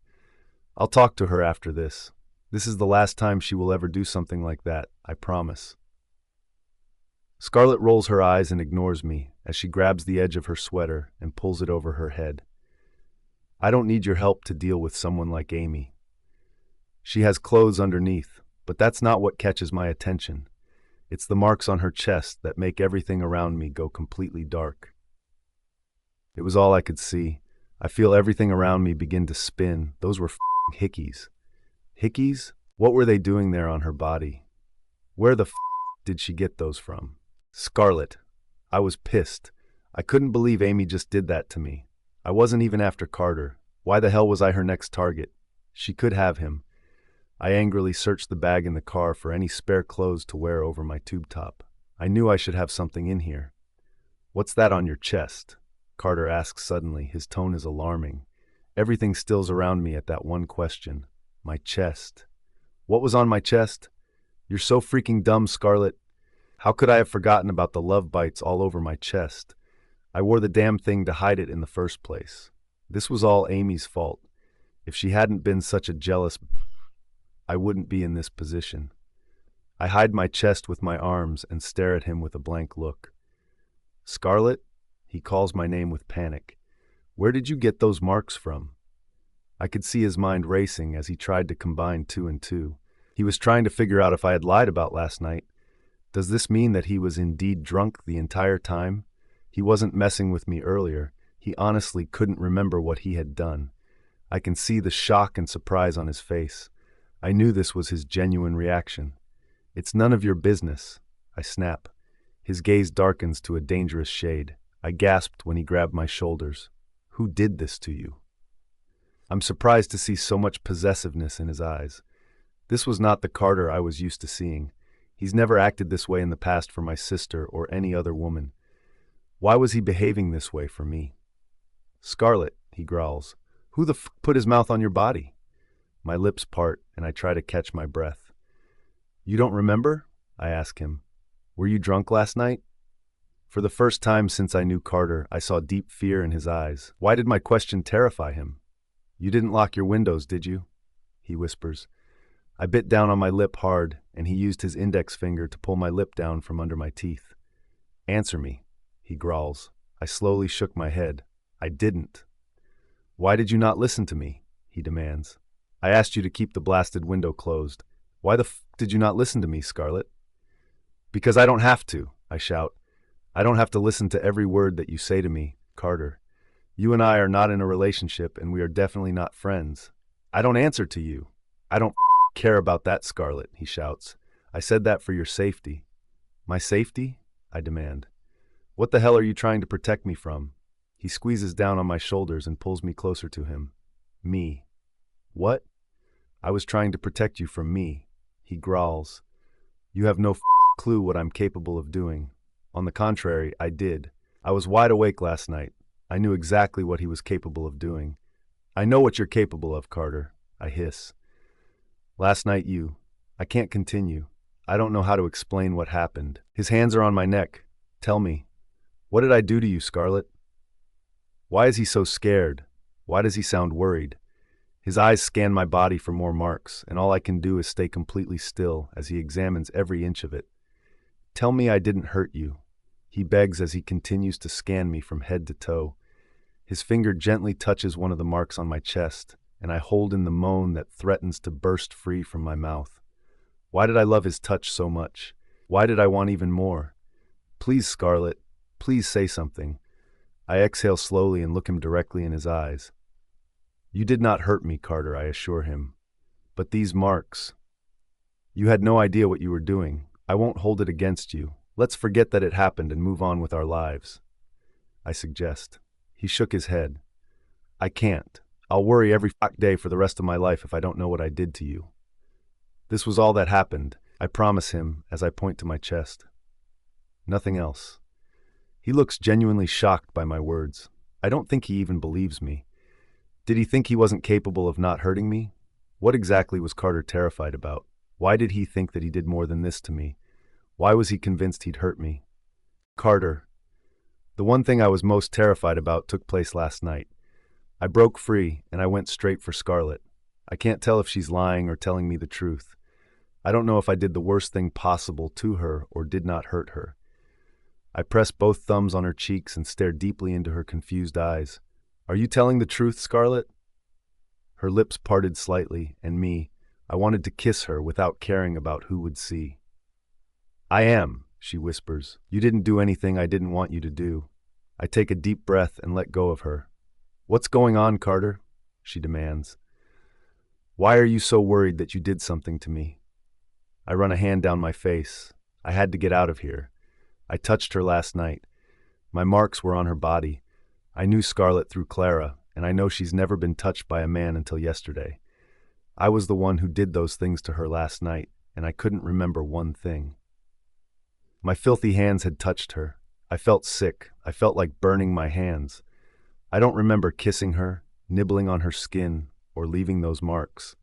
I'll talk to her after this. This is the last time she will ever do something like that, I promise. Scarlett rolls her eyes and ignores me as she grabs the edge of her sweater and pulls it over her head. I don't need your help to deal with someone like Amy. She has clothes underneath, but that's not what catches my attention. It's the marks on her chest that make everything around me go completely dark. It was all I could see. I feel everything around me begin to spin. Those were hickeys. Hickeys? What were they doing there on her body? Where the did she get those from? Scarlett. I was pissed. I couldn't believe Amy just did that to me. I wasn't even after Carter. Why the hell was I her next target? She could have him. I angrily searched the bag in the car for any spare clothes to wear over my tube top. I knew I should have something in here. What's that on your chest? Carter asks suddenly. His tone is alarming. Everything stills around me at that one question. My chest. What was on my chest? You're so freaking dumb, Scarlett. How could I have forgotten about the love bites all over my chest? I wore the damn thing to hide it in the first place. This was all Amy's fault. If she hadn't been such a jealous, I wouldn't be in this position. I hide my chest with my arms and stare at him with a blank look. Scarlett? He calls my name with panic. Where did you get those marks from? I could see his mind racing as he tried to combine two and two. He was trying to figure out if I had lied about last night. Does this mean that he was indeed drunk the entire time? He wasn't messing with me earlier. He honestly couldn't remember what he had done. I can see the shock and surprise on his face. I knew this was his genuine reaction. It's none of your business, I snap. His gaze darkens to a dangerous shade. I gasped when he grabbed my shoulders. Who did this to you? I'm surprised to see so much possessiveness in his eyes. This was not the Carter I was used to seeing. He's never acted this way in the past for my sister or any other woman. Why was he behaving this way for me? Scarlett, he growls. Who the put his mouth on your body? My lips part and I try to catch my breath. You don't remember? I ask him. Were you drunk last night? For the first time since I knew Carter, I saw deep fear in his eyes. Why did my question terrify him? You didn't lock your windows, did you? He whispers. I bit down on my lip hard, and he used his index finger to pull my lip down from under my teeth. Answer me, he growls. I slowly shook my head. I didn't. Why did you not listen to me? He demands. I asked you to keep the blasted window closed. Why the did you not listen to me, Scarlett? Because I don't have to, I shout. I don't have to listen to every word that you say to me, Carter. You and I are not in a relationship, and we are definitely not friends. I don't answer to you. I don't care about that, Scarlett, he shouts. I said that for your safety. My safety? I demand. What the hell are you trying to protect me from? He squeezes down on my shoulders and pulls me closer to him. Me. What? I was trying to protect you from me, he growls. You have no clue what I'm capable of doing. On the contrary, I did. I was wide awake last night. I knew exactly what he was capable of doing. I know what you're capable of, Carter, I hiss. Last night I can't continue. I don't know how to explain what happened. His hands are on my neck. Tell me, what did I do to you, Scarlett? Why is he so scared? Why does he sound worried? His eyes scan my body for more marks, and all I can do is stay completely still as he examines every inch of it. Tell me I didn't hurt you, he begs as he continues to scan me from head to toe. His finger gently touches one of the marks on my chest, and I hold in the moan that threatens to burst free from my mouth. Why did I love his touch so much? Why did I want even more? Please, Scarlett, please say something. I exhale slowly and look him directly in his eyes. You did not hurt me, Carter, I assure him. But these marks... You had no idea what you were doing. I won't hold it against you. Let's forget that it happened and move on with our lives, I suggest. He shook his head. I can't. I'll worry every day for the rest of my life if I don't know what I did to you. This was all that happened, I promise him as I point to my chest. Nothing else. He looks genuinely shocked by my words. I don't think he even believes me. Did he think he wasn't capable of not hurting me? What exactly was Carter terrified about? Why did he think that he did more than this to me? Why was he convinced he'd hurt me? Carter. The one thing I was most terrified about took place last night. I broke free, and I went straight for Scarlett. I can't tell if she's lying or telling me the truth. I don't know if I did the worst thing possible to her or did not hurt her. I press both thumbs on her cheeks and stare deeply into her confused eyes. Are you telling the truth, Scarlett? Her lips parted slightly, and I wanted to kiss her without caring about who would see. I am, she whispers. You didn't do anything I didn't want you to do. I take a deep breath and let go of her. What's going on, Carter? She demands. Why are you so worried that you did something to me? I run a hand down my face. I had to get out of here. I touched her last night. My marks were on her body. I knew Scarlett through Clara, and I know she's never been touched by a man until yesterday. I was the one who did those things to her last night, and I couldn't remember one thing. My filthy hands had touched her. I felt sick. I felt like burning my hands. I don't remember kissing her, nibbling on her skin, or leaving those marks.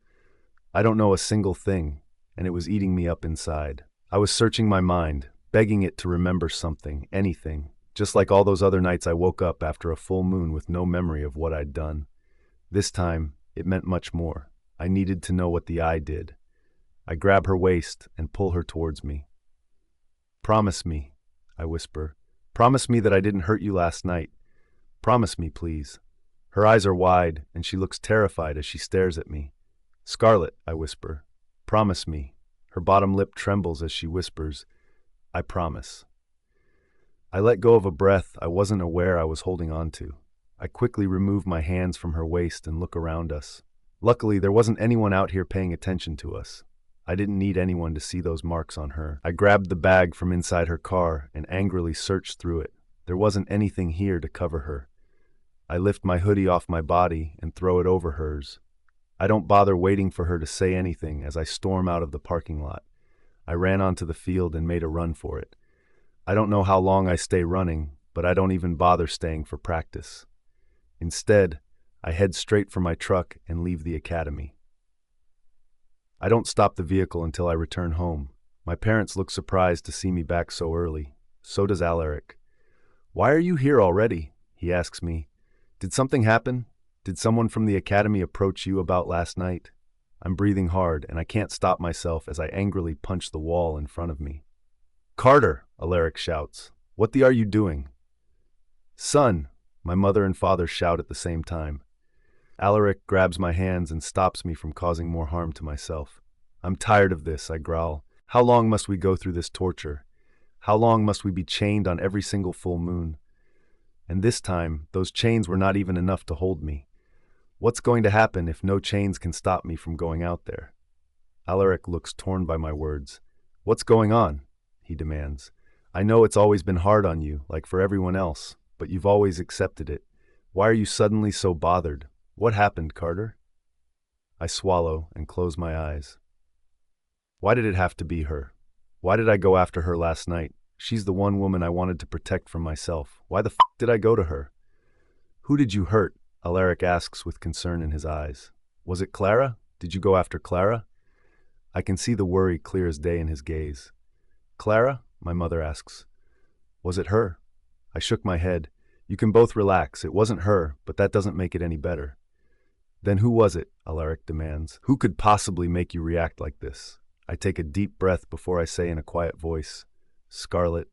I don't know a single thing, and it was eating me up inside. I was searching my mind, begging it to remember something, anything, just like all those other nights I woke up after a full moon with no memory of what I'd done. This time, it meant much more. I needed to know what the eye did. I grab her waist and pull her towards me. Promise me, I whisper. Promise me that I didn't hurt you last night. Promise me, please. Her eyes are wide, and she looks terrified as she stares at me. Scarlett, I whisper. Promise me. Her bottom lip trembles as she whispers, I promise. I let go of a breath I wasn't aware I was holding on to. I quickly remove my hands from her waist and look around us. Luckily, there wasn't anyone out here paying attention to us. I didn't need anyone to see those marks on her. I grabbed the bag from inside her car and angrily searched through it. There wasn't anything here to cover her. I lift my hoodie off my body and throw it over hers. I don't bother waiting for her to say anything as I storm out of the parking lot. I ran onto the field and made a run for it. I don't know how long I stay running, but I don't even bother staying for practice. Instead, I head straight for my truck and leave the academy. I don't stop the vehicle until I return home. My parents look surprised to see me back so early. So does Alaric. Why are you here already? He asks me. Did something happen? Did someone from the academy approach you about last night? I'm breathing hard, and I can't stop myself as I angrily punch the wall in front of me. Carter, Alaric shouts. What the are you doing? Son, my mother and father shout at the same time. Alaric grabs my hands and stops me from causing more harm to myself. I'm tired of this, I growl. How long must we go through this torture? How long must we be chained on every single full moon? And this time, those chains were not even enough to hold me. What's going to happen if no chains can stop me from going out there? Alaric looks torn by my words. What's going on? He demands. I know it's always been hard on you, like for everyone else, but you've always accepted it. Why are you suddenly so bothered? What happened, Carter? I swallow and close my eyes. Why did it have to be her? Why did I go after her last night? She's the one woman I wanted to protect from myself. Why the f*** did I go to her? Who did you hurt? Alaric asks with concern in his eyes. Was it Clara? Did you go after Clara? I can see the worry clear as day in his gaze. Clara? My mother asks. Was it her? I shook my head. You can both relax. It wasn't her, but that doesn't make it any better. Then who was it? Alaric demands. Who could possibly make you react like this? I take a deep breath before I say in a quiet voice, Scarlett.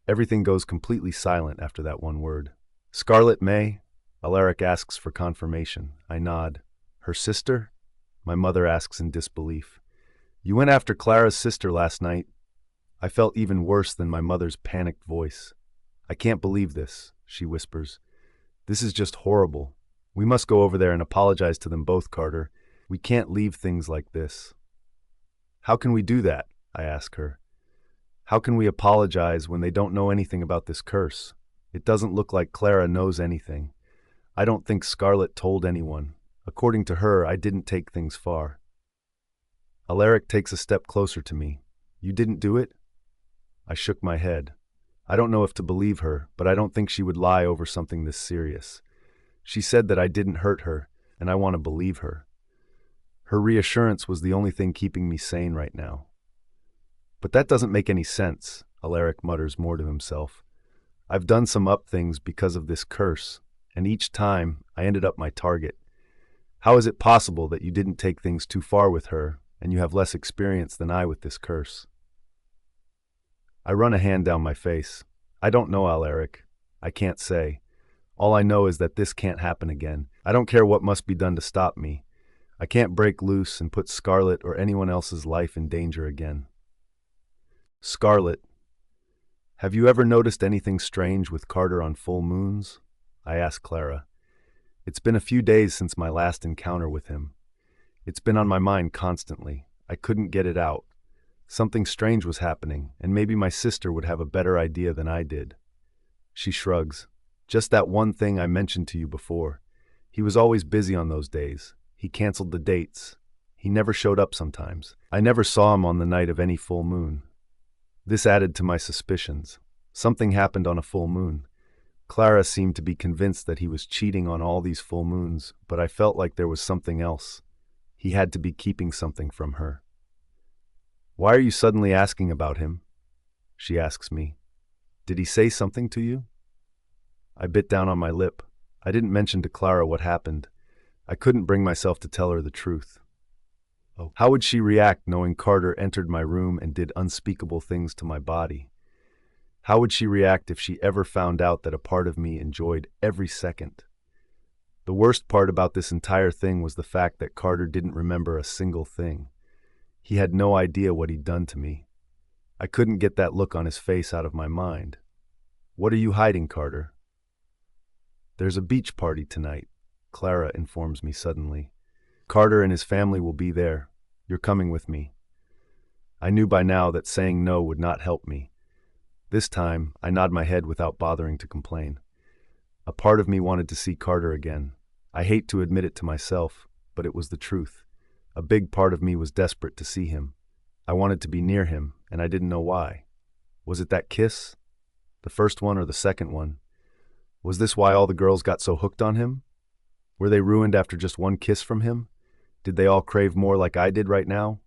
Everything goes completely silent after that one word. Scarlett Mae? Alaric asks for confirmation. I nod. Her sister? My mother asks in disbelief. You went after Clara's sister last night. I felt even worse than my mother's panicked voice. I can't believe this, she whispers. This is just horrible. We must go over there and apologize to them both, Carter. We can't leave things like this. How can we do that? I ask her. How can we apologize when they don't know anything about this curse? It doesn't look like Clara knows anything. I don't think Scarlett told anyone. According to her, I didn't take things far. Alaric takes a step closer to me. You didn't do it? I shook my head. I don't know if to believe her, but I don't think she would lie over something this serious. She said that I didn't hurt her, and I want to believe her. Her reassurance was the only thing keeping me sane right now. But that doesn't make any sense, Alaric mutters more to himself. I've done some up things because of this curse, and each time I ended up my target. How is it possible that you didn't take things too far with her, and you have less experience than I with this curse? I run a hand down my face. I don't know, Alaric. I can't say. All I know is that this can't happen again. I don't care what must be done to stop me. I can't break loose and put Scarlett or anyone else's life in danger again. Scarlett, have you ever noticed anything strange with Carter on full moons? I ask Clara. It's been a few days since my last encounter with him. It's been on my mind constantly. I couldn't get it out. Something strange was happening, and maybe my sister would have a better idea than I did. She shrugs. Just that one thing I mentioned to you before. He was always busy on those days. He canceled the dates. He never showed up sometimes. I never saw him on the night of any full moon. This added to my suspicions. Something happened on a full moon. Clara seemed to be convinced that he was cheating on all these full moons, but I felt like there was something else. He had to be keeping something from her. Why are you suddenly asking about him? She asks me. Did he say something to you? I bit down on my lip. I didn't mention to Clara what happened. I couldn't bring myself to tell her the truth. Oh, how would she react knowing Carter entered my room and did unspeakable things to my body? How would she react if she ever found out that a part of me enjoyed every second? The worst part about this entire thing was the fact that Carter didn't remember a single thing. He had no idea what he'd done to me. I couldn't get that look on his face out of my mind. What are you hiding, Carter? There's a beach party tonight, Clara informs me suddenly. Carter and his family will be there. You're coming with me. I knew by now that saying no would not help me. This time, I nod my head without bothering to complain. A part of me wanted to see Carter again. I hate to admit it to myself, but it was the truth. A big part of me was desperate to see him. I wanted to be near him, and I didn't know why. Was it that kiss? The first one or the second one? Was this why all the girls got so hooked on him? Were they ruined after just one kiss from him? Did they all crave more like I did right now?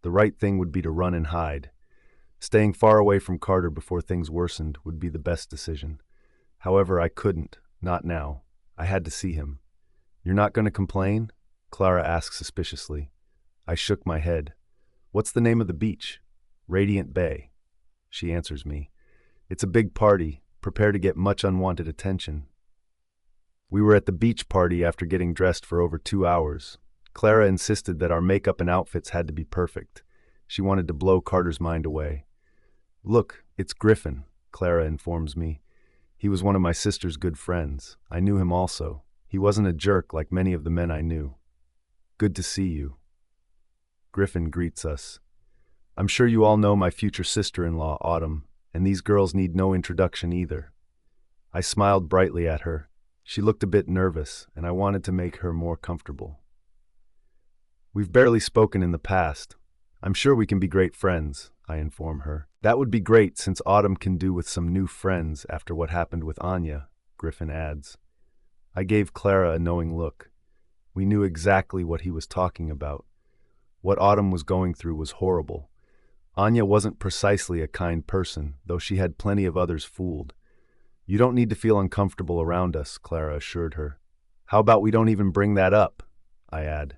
The right thing would be to run and hide. Staying far away from Carter before things worsened would be the best decision. However, I couldn't. Not now. I had to see him. You're not going to complain? Clara asked suspiciously. I shook my head. What's the name of the beach? Radiant Bay. She answers me. It's a big party. Prepare to get much unwanted attention. We were at the beach party after getting dressed for over 2 hours. Clara insisted that our makeup and outfits had to be perfect. She wanted to blow Carter's mind away. Look, it's Griffin, Clara informs me. He was one of my sister's good friends. I knew him also. He wasn't a jerk like many of the men I knew. Good to see you. Griffin greets us. I'm sure you all know my future sister-in-law, Autumn, and these girls need no introduction either. I smiled brightly at her. She looked a bit nervous, and I wanted to make her more comfortable. We've barely spoken in the past. I'm sure we can be great friends, I inform her. That would be great since Autumn can do with some new friends after what happened with Anya, Griffin adds. I gave Clara a knowing look. We knew exactly what he was talking about. What Autumn was going through was horrible. Anya wasn't precisely a kind person, though she had plenty of others fooled. You don't need to feel uncomfortable around us, Clara assured her. How about we don't even bring that up? I add.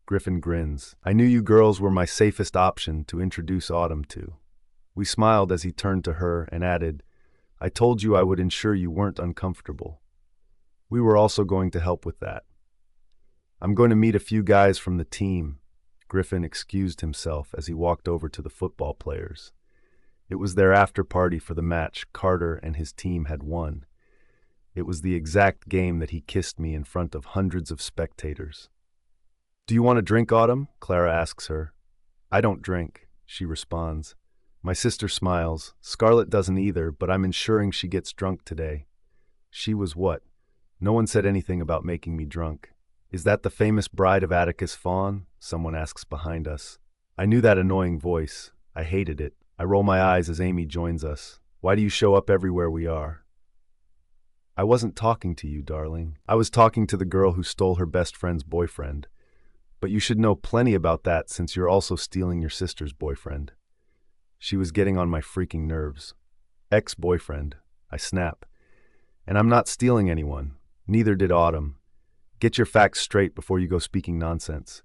Griffin grins. I knew you girls were my safest option to introduce Autumn to. We smiled as he turned to her and added, I told you I would ensure you weren't uncomfortable. We were also going to help with that. I'm going to meet a few guys from the team. Griffin excused himself as he walked over to the football players. It was their after party for the match Carter and his team had won. It was the exact game that he kissed me in front of hundreds of spectators. Do you want a drink, Autumn? Clara asks her. I don't drink, she responds. My sister smiles. Scarlett doesn't either, but I'm ensuring she gets drunk today. She was what? No one said anything about making me drunk. Is that the famous bride of Atticus Fawn? Someone asks behind us. I knew that annoying voice. I hated it. I roll my eyes as Amy joins us. Why do you show up everywhere we are? I wasn't talking to you, darling. I was talking to the girl who stole her best friend's boyfriend. But you should know plenty about that since you're also stealing your sister's boyfriend. She was getting on my freaking nerves. Ex-boyfriend. I snap. And I'm not stealing anyone. Neither did Autumn. Get your facts straight before you go speaking nonsense.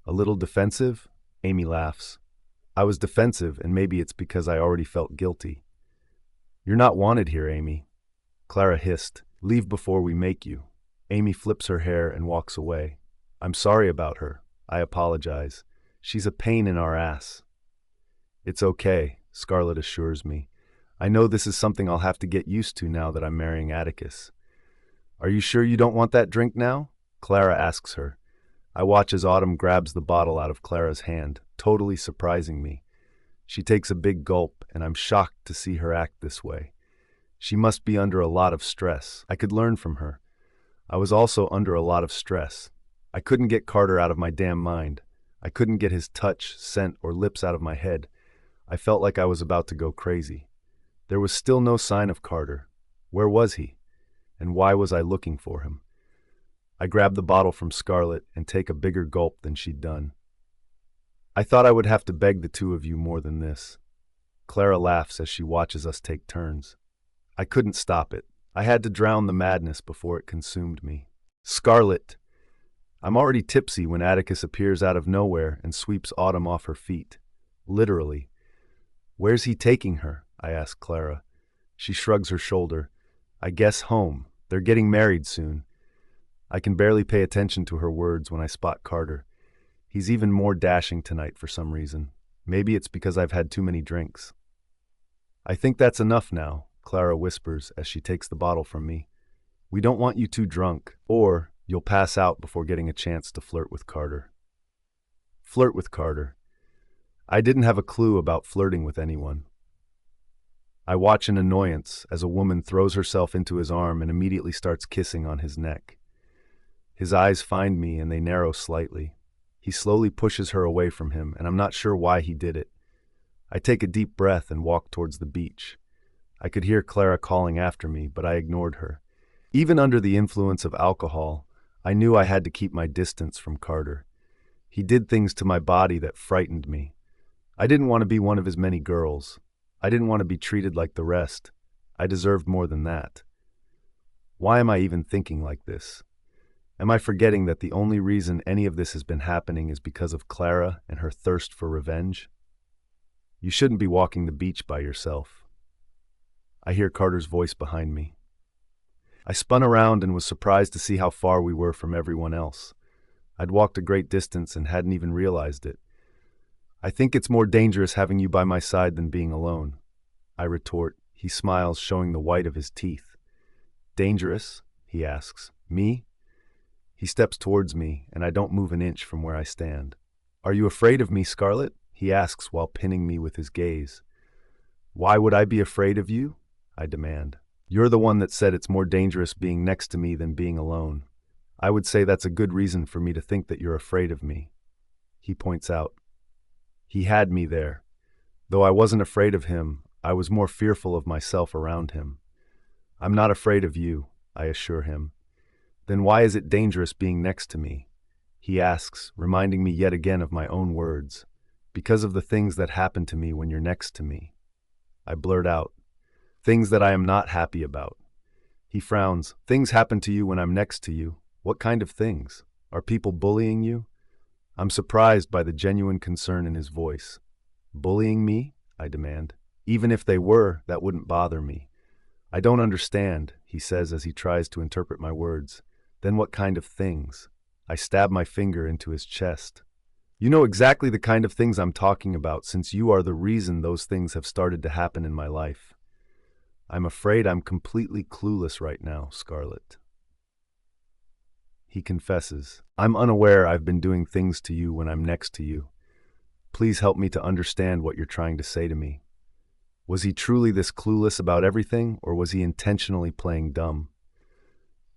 A little defensive? Amy laughs. I was defensive, and maybe it's because I already felt guilty. You're not wanted here, Amy. Clara hissed. Leave before we make you. Amy flips her hair and walks away. I'm sorry about her. I apologize. She's a pain in our ass. It's okay, Scarlett assures me. I know this is something I'll have to get used to now that I'm marrying Atticus. Are you sure you don't want that drink now? Clara asks her. I watch as Autumn grabs the bottle out of Clara's hand, totally surprising me. She takes a big gulp, and I'm shocked to see her act this way. She must be under a lot of stress. I could learn from her. I was also under a lot of stress. I couldn't get Carter out of my damn mind. I couldn't get his touch, scent, or lips out of my head. I felt like I was about to go crazy. There was still no sign of Carter. Where was he? And why was I looking for him? I grab the bottle from Scarlett and take a bigger gulp than she'd done. I thought I would have to beg the two of you more than this. Clara laughs as she watches us take turns. I couldn't stop it. I had to drown the madness before it consumed me. Scarlett! I'm already tipsy when Atticus appears out of nowhere and sweeps Autumn off her feet. Literally. Where's he taking her? I ask Clara. She shrugs her shoulder. I guess home. They're getting married soon. I can barely pay attention to her words when I spot Carter. He's even more dashing tonight for some reason. Maybe it's because I've had too many drinks. I think that's enough now, Clara whispers as she takes the bottle from me. We don't want you too drunk, or you'll pass out before getting a chance to flirt with Carter. Flirt with Carter. I didn't have a clue about flirting with anyone. I watch in annoyance as a woman throws herself into his arm and immediately starts kissing on his neck. His eyes find me and they narrow slightly. He slowly pushes her away from him, and I'm not sure why he did it. I take a deep breath and walk towards the beach. I could hear Clara calling after me, but I ignored her. Even under the influence of alcohol, I knew I had to keep my distance from Carter. He did things to my body that frightened me. I didn't want to be one of his many girls. I didn't want to be treated like the rest. I deserved more than that. Why am I even thinking like this? Am I forgetting that the only reason any of this has been happening is because of Clara and her thirst for revenge? You shouldn't be walking the beach by yourself. I hear Carter's voice behind me. I spun around and was surprised to see how far we were from everyone else. I'd walked a great distance and hadn't even realized it. I think it's more dangerous having you by my side than being alone. I retort. He smiles, showing the white of his teeth. Dangerous? He asks. Me? He steps towards me, and I don't move an inch from where I stand. Are you afraid of me, Scarlett? He asks while pinning me with his gaze. Why would I be afraid of you? I demand. You're the one that said it's more dangerous being next to me than being alone. I would say that's a good reason for me to think that you're afraid of me. He points out. He had me there. Though I wasn't afraid of him, I was more fearful of myself around him. I'm not afraid of you, I assure him. Then why is it dangerous being next to me? He asks, reminding me yet again of my own words. Because of the things that happen to me when you're next to me. I blurt out. Things that I am not happy about. He frowns. Things happen to you when I'm next to you. What kind of things? Are people bullying you? I'm surprised by the genuine concern in his voice. Bullying me? I demand. Even if they were, that wouldn't bother me. I don't understand, he says as he tries to interpret my words. Then what kind of things? I stab my finger into his chest. You know exactly the kind of things I'm talking about, since you are the reason those things have started to happen in my life. I'm afraid I'm completely clueless right now, Scarlett. He confesses. I'm unaware I've been doing things to you when I'm next to you. Please help me to understand what you're trying to say to me. Was he truly this clueless about everything, or was he intentionally playing dumb?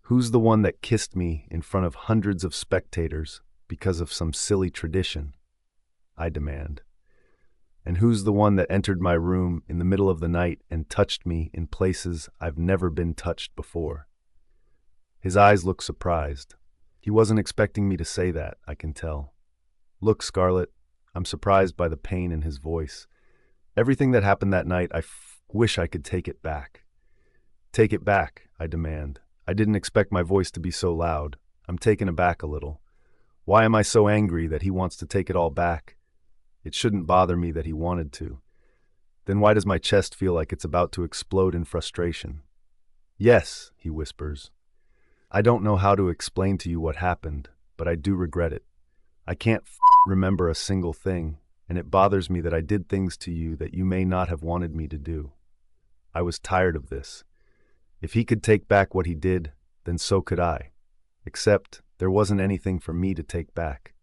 Who's the one that kissed me in front of hundreds of spectators because of some silly tradition? I demand. And who's the one that entered my room in the middle of the night and touched me in places I've never been touched before? His eyes look surprised. He wasn't expecting me to say that, I can tell. Look, Scarlett, I'm surprised by the pain in his voice. Everything that happened that night, I wish I could take it back. Take it back, I demand. I didn't expect my voice to be so loud. I'm taken aback a little. Why am I so angry that he wants to take it all back? It shouldn't bother me that he wanted to. Then why does my chest feel like it's about to explode in frustration? Yes, he whispers. I don't know how to explain to you what happened, but I do regret it. I can't remember a single thing, and it bothers me that I did things to you that you may not have wanted me to do. I was tired of this. If he could take back what he did, then so could I. Except there wasn't anything for me to take back.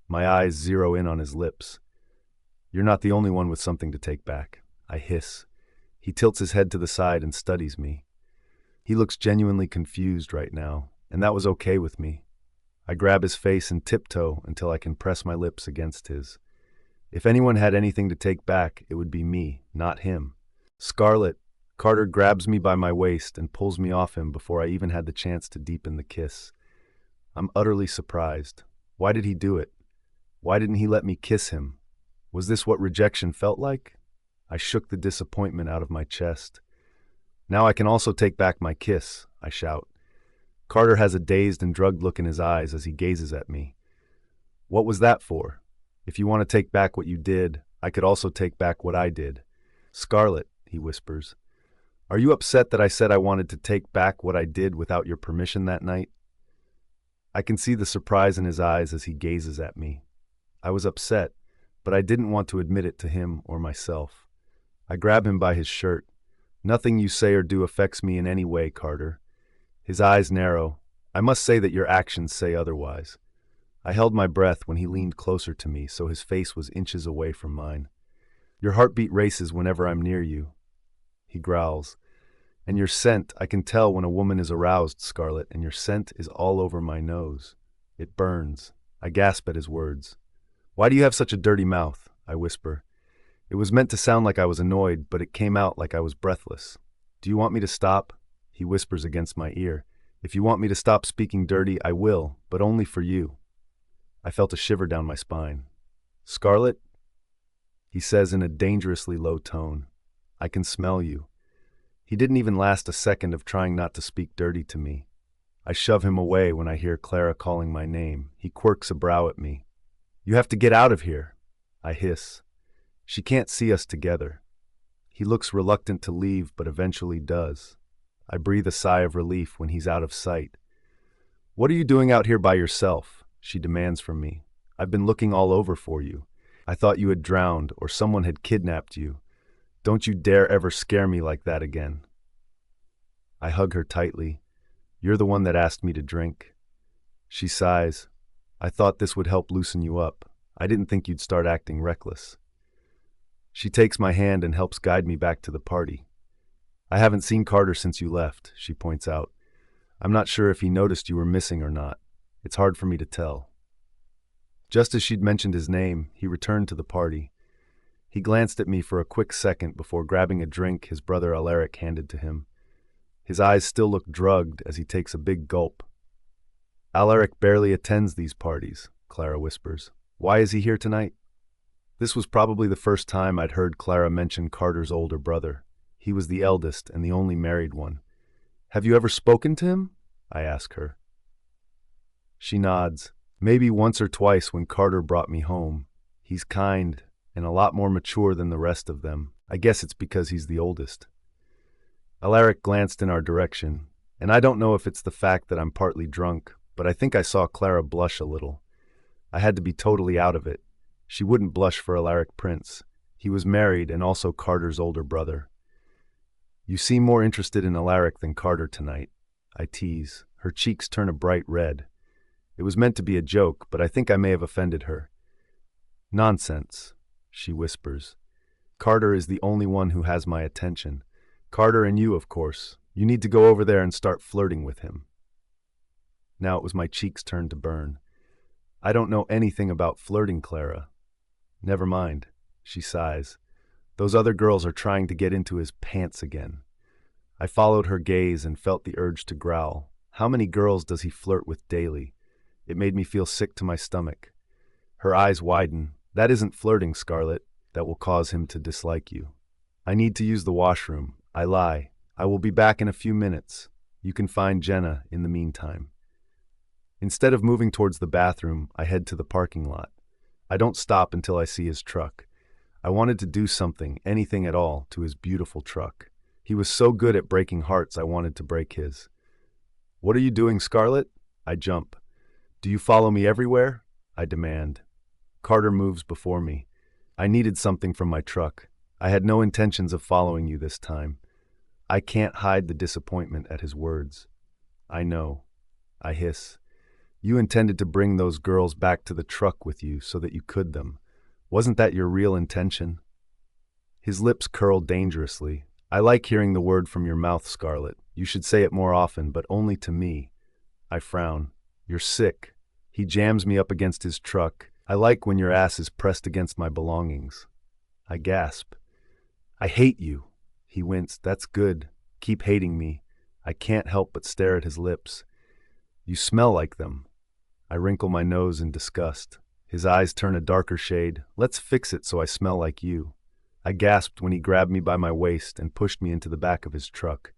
My eyes zero in on his lips. You're not the only one with something to take back, I hiss. He tilts his head to the side and studies me. He looks genuinely confused right now, and that was okay with me. I grab his face and tiptoe until I can press my lips against his. If anyone had anything to take back, it would be me, not him. Scarlett, Carter grabs me by my waist and pulls me off him before I even had the chance to deepen the kiss. I'm utterly surprised. Why did he do it? Why didn't he let me kiss him? Was this what rejection felt like? I shook the disappointment out of my chest. Now I can also take back my kiss, I shout. Carter has a dazed and drugged look in his eyes as he gazes at me. What was that for? If you want to take back what you did, I could also take back what I did. Scarlett, he whispers, are you upset that I said I wanted to take back what I did without your permission that night? I can see the surprise in his eyes as he gazes at me. I was upset, but I didn't want to admit it to him or myself. I grab him by his shirt. Nothing you say or do affects me in any way, Carter. His eyes narrow. I must say that your actions say otherwise. I held my breath when he leaned closer to me, so his face was inches away from mine. Your heartbeat races whenever I'm near you, he growls. And your scent, I can tell when a woman is aroused, Scarlett, and your scent is all over my nose. It burns. I gasp at his words. Why do you have such a dirty mouth? I whisper. It was meant to sound like I was annoyed, but it came out like I was breathless. Do you want me to stop? He whispers against my ear. If you want me to stop speaking dirty, I will, but only for you. I felt a shiver down my spine. Scarlett? He says in a dangerously low tone. I can smell you. He didn't even last a second of trying not to speak dirty to me. I shove him away when I hear Clara calling my name. He quirks a brow at me. You have to get out of here, I hiss. She can't see us together. He looks reluctant to leave, but eventually does. I breathe a sigh of relief when he's out of sight. What are you doing out here by yourself? She demands from me. I've been looking all over for you. I thought you had drowned or someone had kidnapped you. Don't you dare ever scare me like that again. I hug her tightly. You're the one that asked me to drink. She sighs. I thought this would help loosen you up. I didn't think you'd start acting reckless. She takes my hand and helps guide me back to the party. I haven't seen Carter since you left, she points out. I'm not sure if he noticed you were missing or not. It's hard for me to tell. Just as she'd mentioned his name, he returned to the party. He glanced at me for a quick second before grabbing a drink his brother Alaric handed to him. His eyes still look drugged as he takes a big gulp. Alaric barely attends these parties, Clara whispers. Why is he here tonight? This was probably the first time I'd heard Clara mention Carter's older brother. He was the eldest and the only married one. "Have you ever spoken to him?" I ask her. She nods. "Maybe once or twice when Carter brought me home. He's kind and a lot more mature than the rest of them. I guess it's because he's the oldest." Alaric glanced in our direction, and I don't know if it's the fact that I'm partly drunk, but I think I saw Clara blush a little. I had to be totally out of it. She wouldn't blush for Alaric Prince. He was married and also Carter's older brother. "You seem more interested in Alaric than Carter tonight," I tease. Her cheeks turn a bright red. It was meant to be a joke, but I think I may have offended her. "Nonsense," she whispers. "Carter is the only one who has my attention. Carter and you, of course. You need to go over there and start flirting with him." Now it was my cheeks' turn to burn. "I don't know anything about flirting, Clara." "Never mind," she sighs. "Those other girls are trying to get into his pants again." I followed her gaze and felt the urge to growl. How many girls does he flirt with daily? It made me feel sick to my stomach. Her eyes widen. "That isn't flirting, Scarlett. That will cause him to dislike you." "I need to use the washroom." I lie. "I will be back in a few minutes. You can find Jenna in the meantime." Instead of moving towards the bathroom, I head to the parking lot. I don't stop until I see his truck. I wanted to do something, anything at all, to his beautiful truck. He was so good at breaking hearts, I wanted to break his. "What are you doing, Scarlett?" I jump. "Do you follow me everywhere?" I demand. Carter moves before me. "I needed something from my truck. I had no intentions of following you this time." I can't hide the disappointment at his words. "I know." I hiss. "You intended to bring those girls back to the truck with you so that you could them. Wasn't that your real intention?" His lips curl dangerously. "I like hearing the word from your mouth, Scarlett. You should say it more often, but only to me." I frown. "You're sick." He jams me up against his truck. "I like when your ass is pressed against my belongings." I gasp. "I hate you." He winced. "That's good. Keep hating me." I can't help but stare at his lips. "You smell like them." I wrinkle my nose in disgust. His eyes turn a darker shade. "Let's fix it so I smell like you." I gasped when he grabbed me by my waist and pushed me into the back of his truck.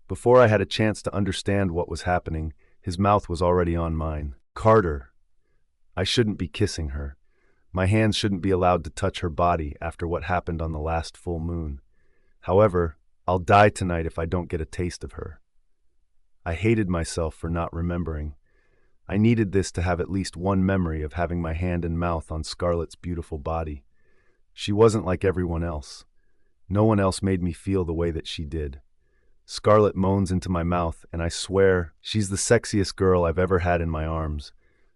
Before I had a chance to understand what was happening, his mouth was already on mine. "Carter." I shouldn't be kissing her. My hands shouldn't be allowed to touch her body after what happened on the last full moon. However, I'll die tonight if I don't get a taste of her. I hated myself for not remembering. I needed this to have at least one memory of having my hand and mouth on Scarlett's beautiful body. She wasn't like everyone else. No one else made me feel the way that she did. Scarlett moans into my mouth, and I swear she's the sexiest girl I've ever had in my arms.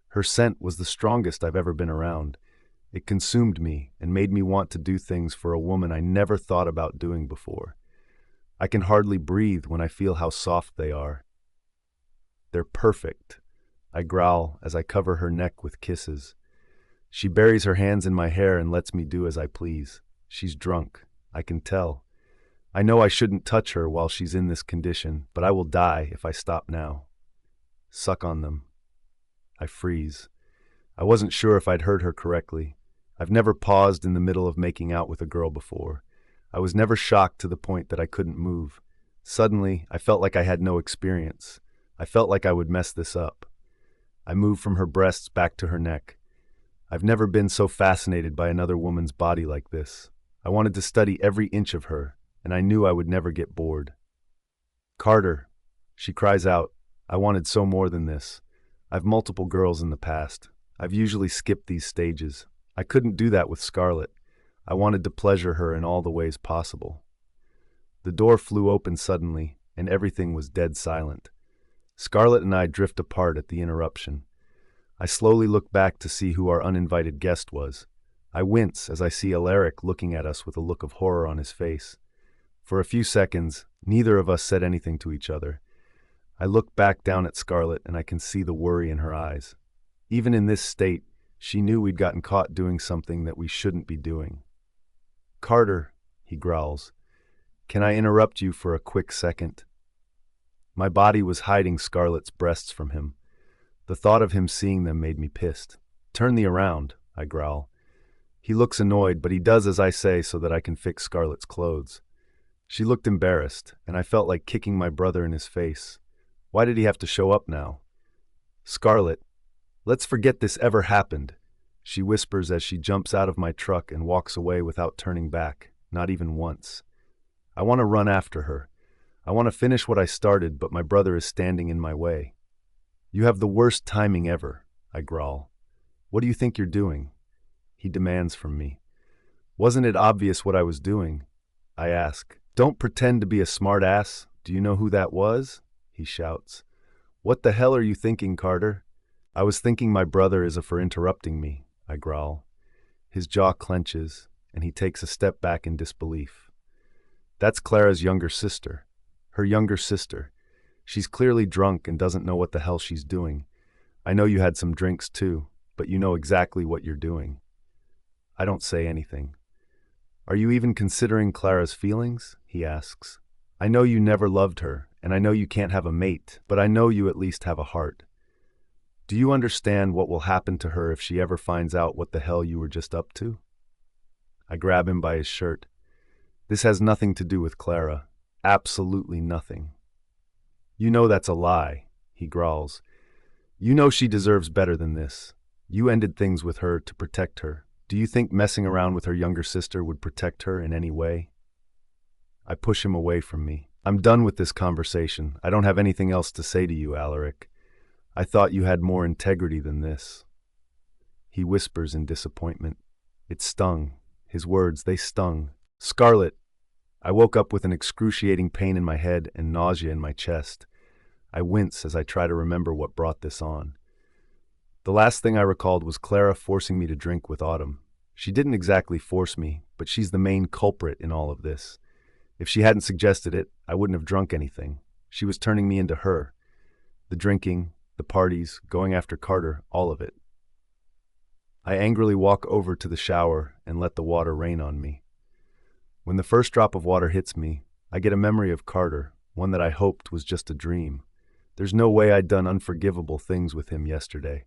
Her scent was the strongest I've ever been around. It consumed me and made me want to do things for a woman I never thought about doing before. I can hardly breathe when I feel how soft they are. "They're perfect," I growl as I cover her neck with kisses. She buries her hands in my hair and lets me do as I please. She's drunk. I can tell. I know I shouldn't touch her while she's in this condition, but I will die if I stop now. "Suck on them." I freeze. I wasn't sure if I'd heard her correctly. I've never paused in the middle of making out with a girl before. I was never shocked to the point that I couldn't move. Suddenly, I felt like I had no experience. I felt like I would mess this up. I moved from her breasts back to her neck. I've never been so fascinated by another woman's body like this. I wanted to study every inch of her, and I knew I would never get bored. "Carter," she cries out. I wanted so more than this. I've multiple girls in the past. I've usually skipped these stages. I couldn't do that with Scarlett. I wanted to pleasure her in all the ways possible. The door flew open suddenly, and everything was dead silent. Scarlett and I drift apart at the interruption. I slowly look back to see who our uninvited guest was. I wince as I see Alaric looking at us with a look of horror on his face. For a few seconds, neither of us said anything to each other. I look back down at Scarlett and I can see the worry in her eyes. Even in this state, she knew we'd gotten caught doing something that we shouldn't be doing. "Carter," he growls, "can I interrupt you for a quick second?" My body was hiding Scarlett's breasts from him. The thought of him seeing them made me pissed. "Turn thee around," I growl. He looks annoyed, but he does as I say so that I can fix Scarlett's clothes. She looked embarrassed, and I felt like kicking my brother in his face. Why did he have to show up now? Scarlett, let's forget this ever happened, she whispers as she jumps out of my truck and walks away without turning back, not even once. I want to run after her. I want to finish what I started, but my brother is standing in my way. You have the worst timing ever, I growl. What do you think you're doing? He demands from me. Wasn't it obvious what I was doing? I ask. Don't pretend to be a smart ass. Do you know who that was? He shouts. What the hell are you thinking, Carter? I was thinking my brother is for interrupting me, I growl. His jaw clenches, and he takes a step back in disbelief. That's Clara's younger sister. Her younger sister. She's clearly drunk and doesn't know what the hell she's doing. I know you had some drinks too, but you know exactly what you're doing. I don't say anything. Are you even considering Clara's feelings? He asks. I know you never loved her, and I know you can't have a mate, but I know you at least have a heart. Do you understand what will happen to her if she ever finds out what the hell you were just up to? I grab him by his shirt. This has nothing to do with Clara. Absolutely nothing. You know that's a lie, he growls. You know she deserves better than this. You ended things with her to protect her. Do you think messing around with her younger sister would protect her in any way? I push him away from me. I'm done with this conversation. I don't have anything else to say to you, Alaric. I thought you had more integrity than this. He whispers in disappointment. It stung. His words, they stung. Scarlett. I woke up with an excruciating pain in my head and nausea in my chest. I wince as I try to remember what brought this on. The last thing I recalled was Clara forcing me to drink with Autumn. She didn't exactly force me, but she's the main culprit in all of this. If she hadn't suggested it, I wouldn't have drunk anything. She was turning me into her. The drinking, the parties, going after Carter, all of it. I angrily walk over to the shower and let the water rain on me. When the first drop of water hits me, I get a memory of Carter, one that I hoped was just a dream. There's no way I'd done unforgivable things with him yesterday.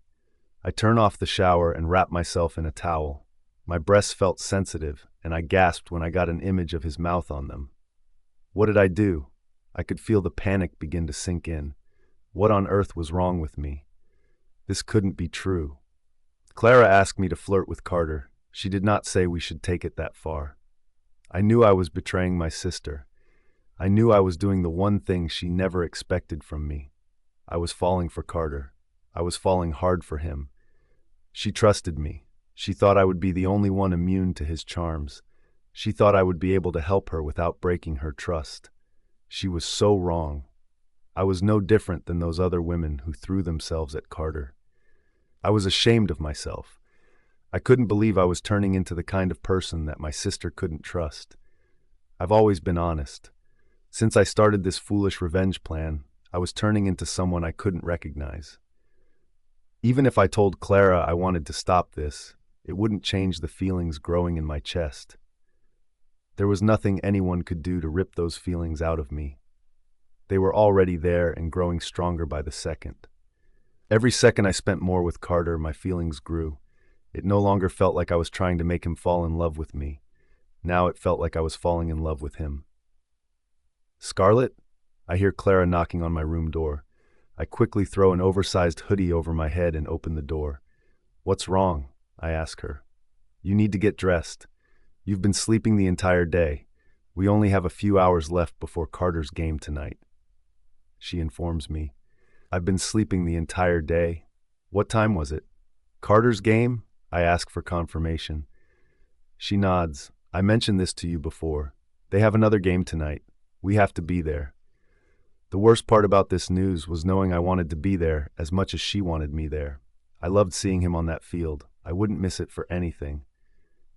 I turn off the shower and wrap myself in a towel. My breasts felt sensitive, and I gasped when I got an image of his mouth on them. What did I do? I could feel the panic begin to sink in. What on earth was wrong with me? This couldn't be true. Clara asked me to flirt with Carter. She did not say we should take it that far. I knew I was betraying my sister. I knew I was doing the one thing she never expected from me. I was falling for Carter. I was falling hard for him. She trusted me. She thought I would be the only one immune to his charms. She thought I would be able to help her without breaking her trust. She was so wrong. I was no different than those other women who threw themselves at Carter. I was ashamed of myself. I couldn't believe I was turning into the kind of person that my sister couldn't trust. I've always been honest. Since I started this foolish revenge plan, I was turning into someone I couldn't recognize. Even if I told Clara I wanted to stop this, it wouldn't change the feelings growing in my chest. There was nothing anyone could do to rip those feelings out of me. They were already there and growing stronger by the second. Every second I spent more with Carter, my feelings grew. It no longer felt like I was trying to make him fall in love with me. Now it felt like I was falling in love with him. Scarlett? I hear Clara knocking on my room door. I quickly throw an oversized hoodie over my head and open the door. What's wrong? I ask her. You need to get dressed. You've been sleeping the entire day. We only have a few hours left before Carter's game tonight. She informs me. I've been sleeping the entire day. What time was it? Carter's game? I ask for confirmation. She nods. I mentioned this to you before. They have another game tonight. We have to be there. The worst part about this news was knowing I wanted to be there as much as she wanted me there. I loved seeing him on that field. I wouldn't miss it for anything.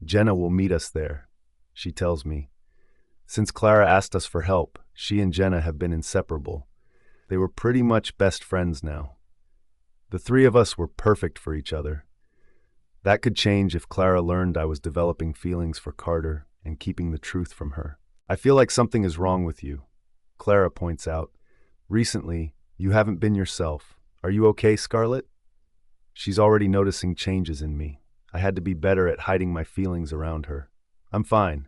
Jenna will meet us there, she tells me. Since Clara asked us for help, she and Jenna have been inseparable. They were pretty much best friends now. The three of us were perfect for each other. That could change if Clara learned I was developing feelings for Carter and keeping the truth from her. I feel like something is wrong with you, Clara points out. Recently, you haven't been yourself. Are you okay, Scarlett? She's already noticing changes in me. I had to be better at hiding my feelings around her. I'm fine.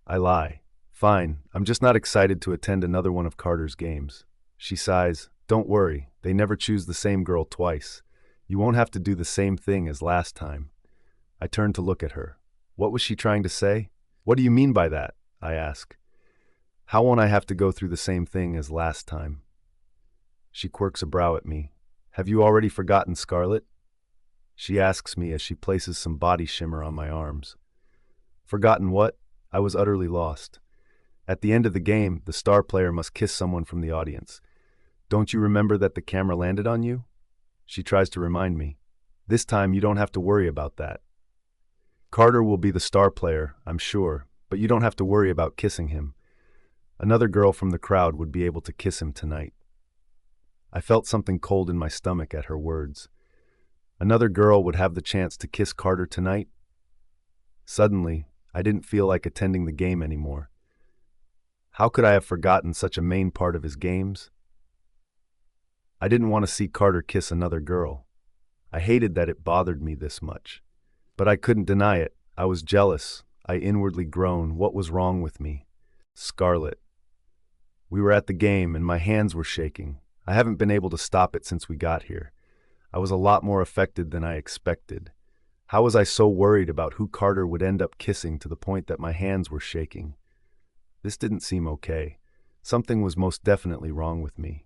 I lie. Fine, I'm just not excited to attend another one of Carter's games. She sighs. Don't worry, they never choose the same girl twice. You won't have to do the same thing as last time. I turn to look at her. What was she trying to say? What do you mean by that? I ask. How won't I have to go through the same thing as last time? She quirks a brow at me. Have you already forgotten, Scarlett? She asks me as she places some body shimmer on my arms. Forgotten what? I was utterly lost. At the end of the game, the star player must kiss someone from the audience. Don't you remember that the camera landed on you? She tries to remind me. This time you don't have to worry about that. Carter will be the star player, I'm sure, but you don't have to worry about kissing him. Another girl from the crowd would be able to kiss him tonight. I felt something cold in my stomach at her words. Another girl would have the chance to kiss Carter tonight? Suddenly, I didn't feel like attending the game anymore. How could I have forgotten such a main part of his games? I didn't want to see Carter kiss another girl. I hated that it bothered me this much. But I couldn't deny it. I was jealous. I inwardly groaned. What was wrong with me? Scarlett. We were at the game and my hands were shaking. I haven't been able to stop it since we got here. I was a lot more affected than I expected. How was I so worried about who Carter would end up kissing to the point that my hands were shaking? This didn't seem okay. Something was most definitely wrong with me.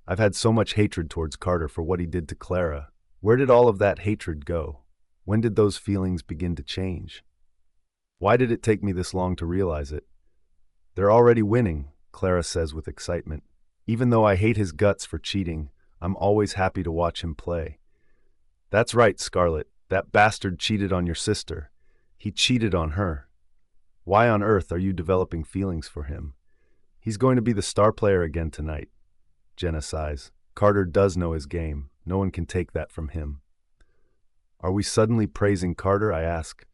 I've had so much hatred towards Carter for what he did to Clara. Where did all of that hatred go? When did those feelings begin to change? Why did it take me this long to realize it? They're already winning, Clara says with excitement. Even though I hate his guts for cheating, I'm always happy to watch him play. That's right, Scarlett. That bastard cheated on your sister. He cheated on her. Why on earth are you developing feelings for him? He's going to be the star player again tonight. Jenna sighs. Carter does know his game. No one can take that from him. Are we suddenly praising Carter? I ask.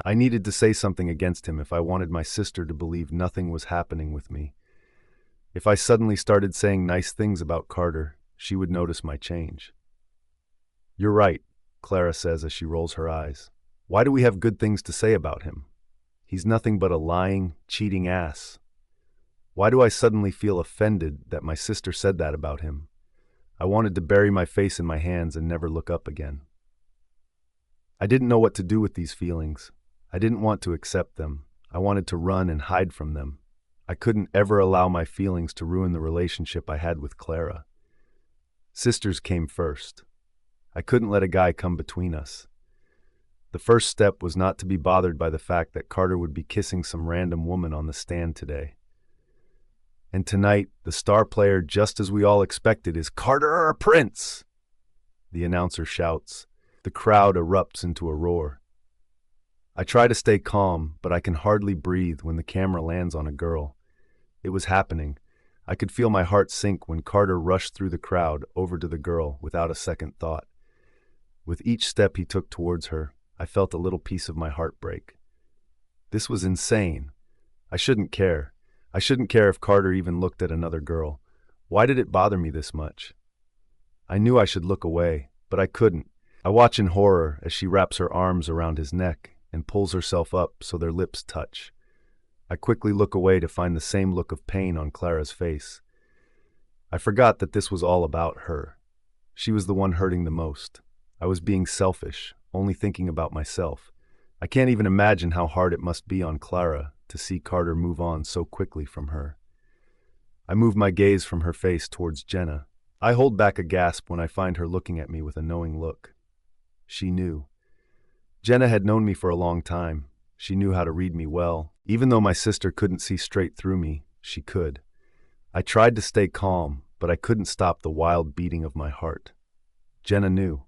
I needed to say something against him if I wanted my sister to believe nothing was happening with me. If I suddenly started saying nice things about Carter, she would notice my change. You're right, Clara says as she rolls her eyes. Why do we have good things to say about him? He's nothing but a lying, cheating ass. Why do I suddenly feel offended that my sister said that about him? I wanted to bury my face in my hands and never look up again. I didn't know what to do with these feelings. I didn't want to accept them. I wanted to run and hide from them. I couldn't ever allow my feelings to ruin the relationship I had with Clara. Sisters came first. I couldn't let a guy come between us. The first step was not to be bothered by the fact that Carter would be kissing some random woman on the stand today. And tonight, the star player, just as we all expected, is Carter Prince! The announcer shouts. The crowd erupts into a roar. I try to stay calm, but I can hardly breathe when the camera lands on a girl. It was happening. I could feel my heart sink when Carter rushed through the crowd over to the girl without a second thought. With each step he took towards her, I felt a little piece of my heart break. This was insane. I shouldn't care. I shouldn't care if Carter even looked at another girl. Why did it bother me this much? I knew I should look away, but I couldn't. I watch in horror as she wraps her arms around his neck and pulls herself up so their lips touch. I quickly look away to find the same look of pain on Clara's face. I forgot that this was all about her. She was the one hurting the most. I was being selfish, only thinking about myself. I can't even imagine how hard it must be on Clara to see Carter move on so quickly from her. I move my gaze from her face towards Jenna. I hold back a gasp when I find her looking at me with a knowing look. She knew. Jenna had known me for a long time. She knew how to read me well. Even though my sister couldn't see straight through me, she could. I tried to stay calm, but I couldn't stop the wild beating of my heart. Jenna knew.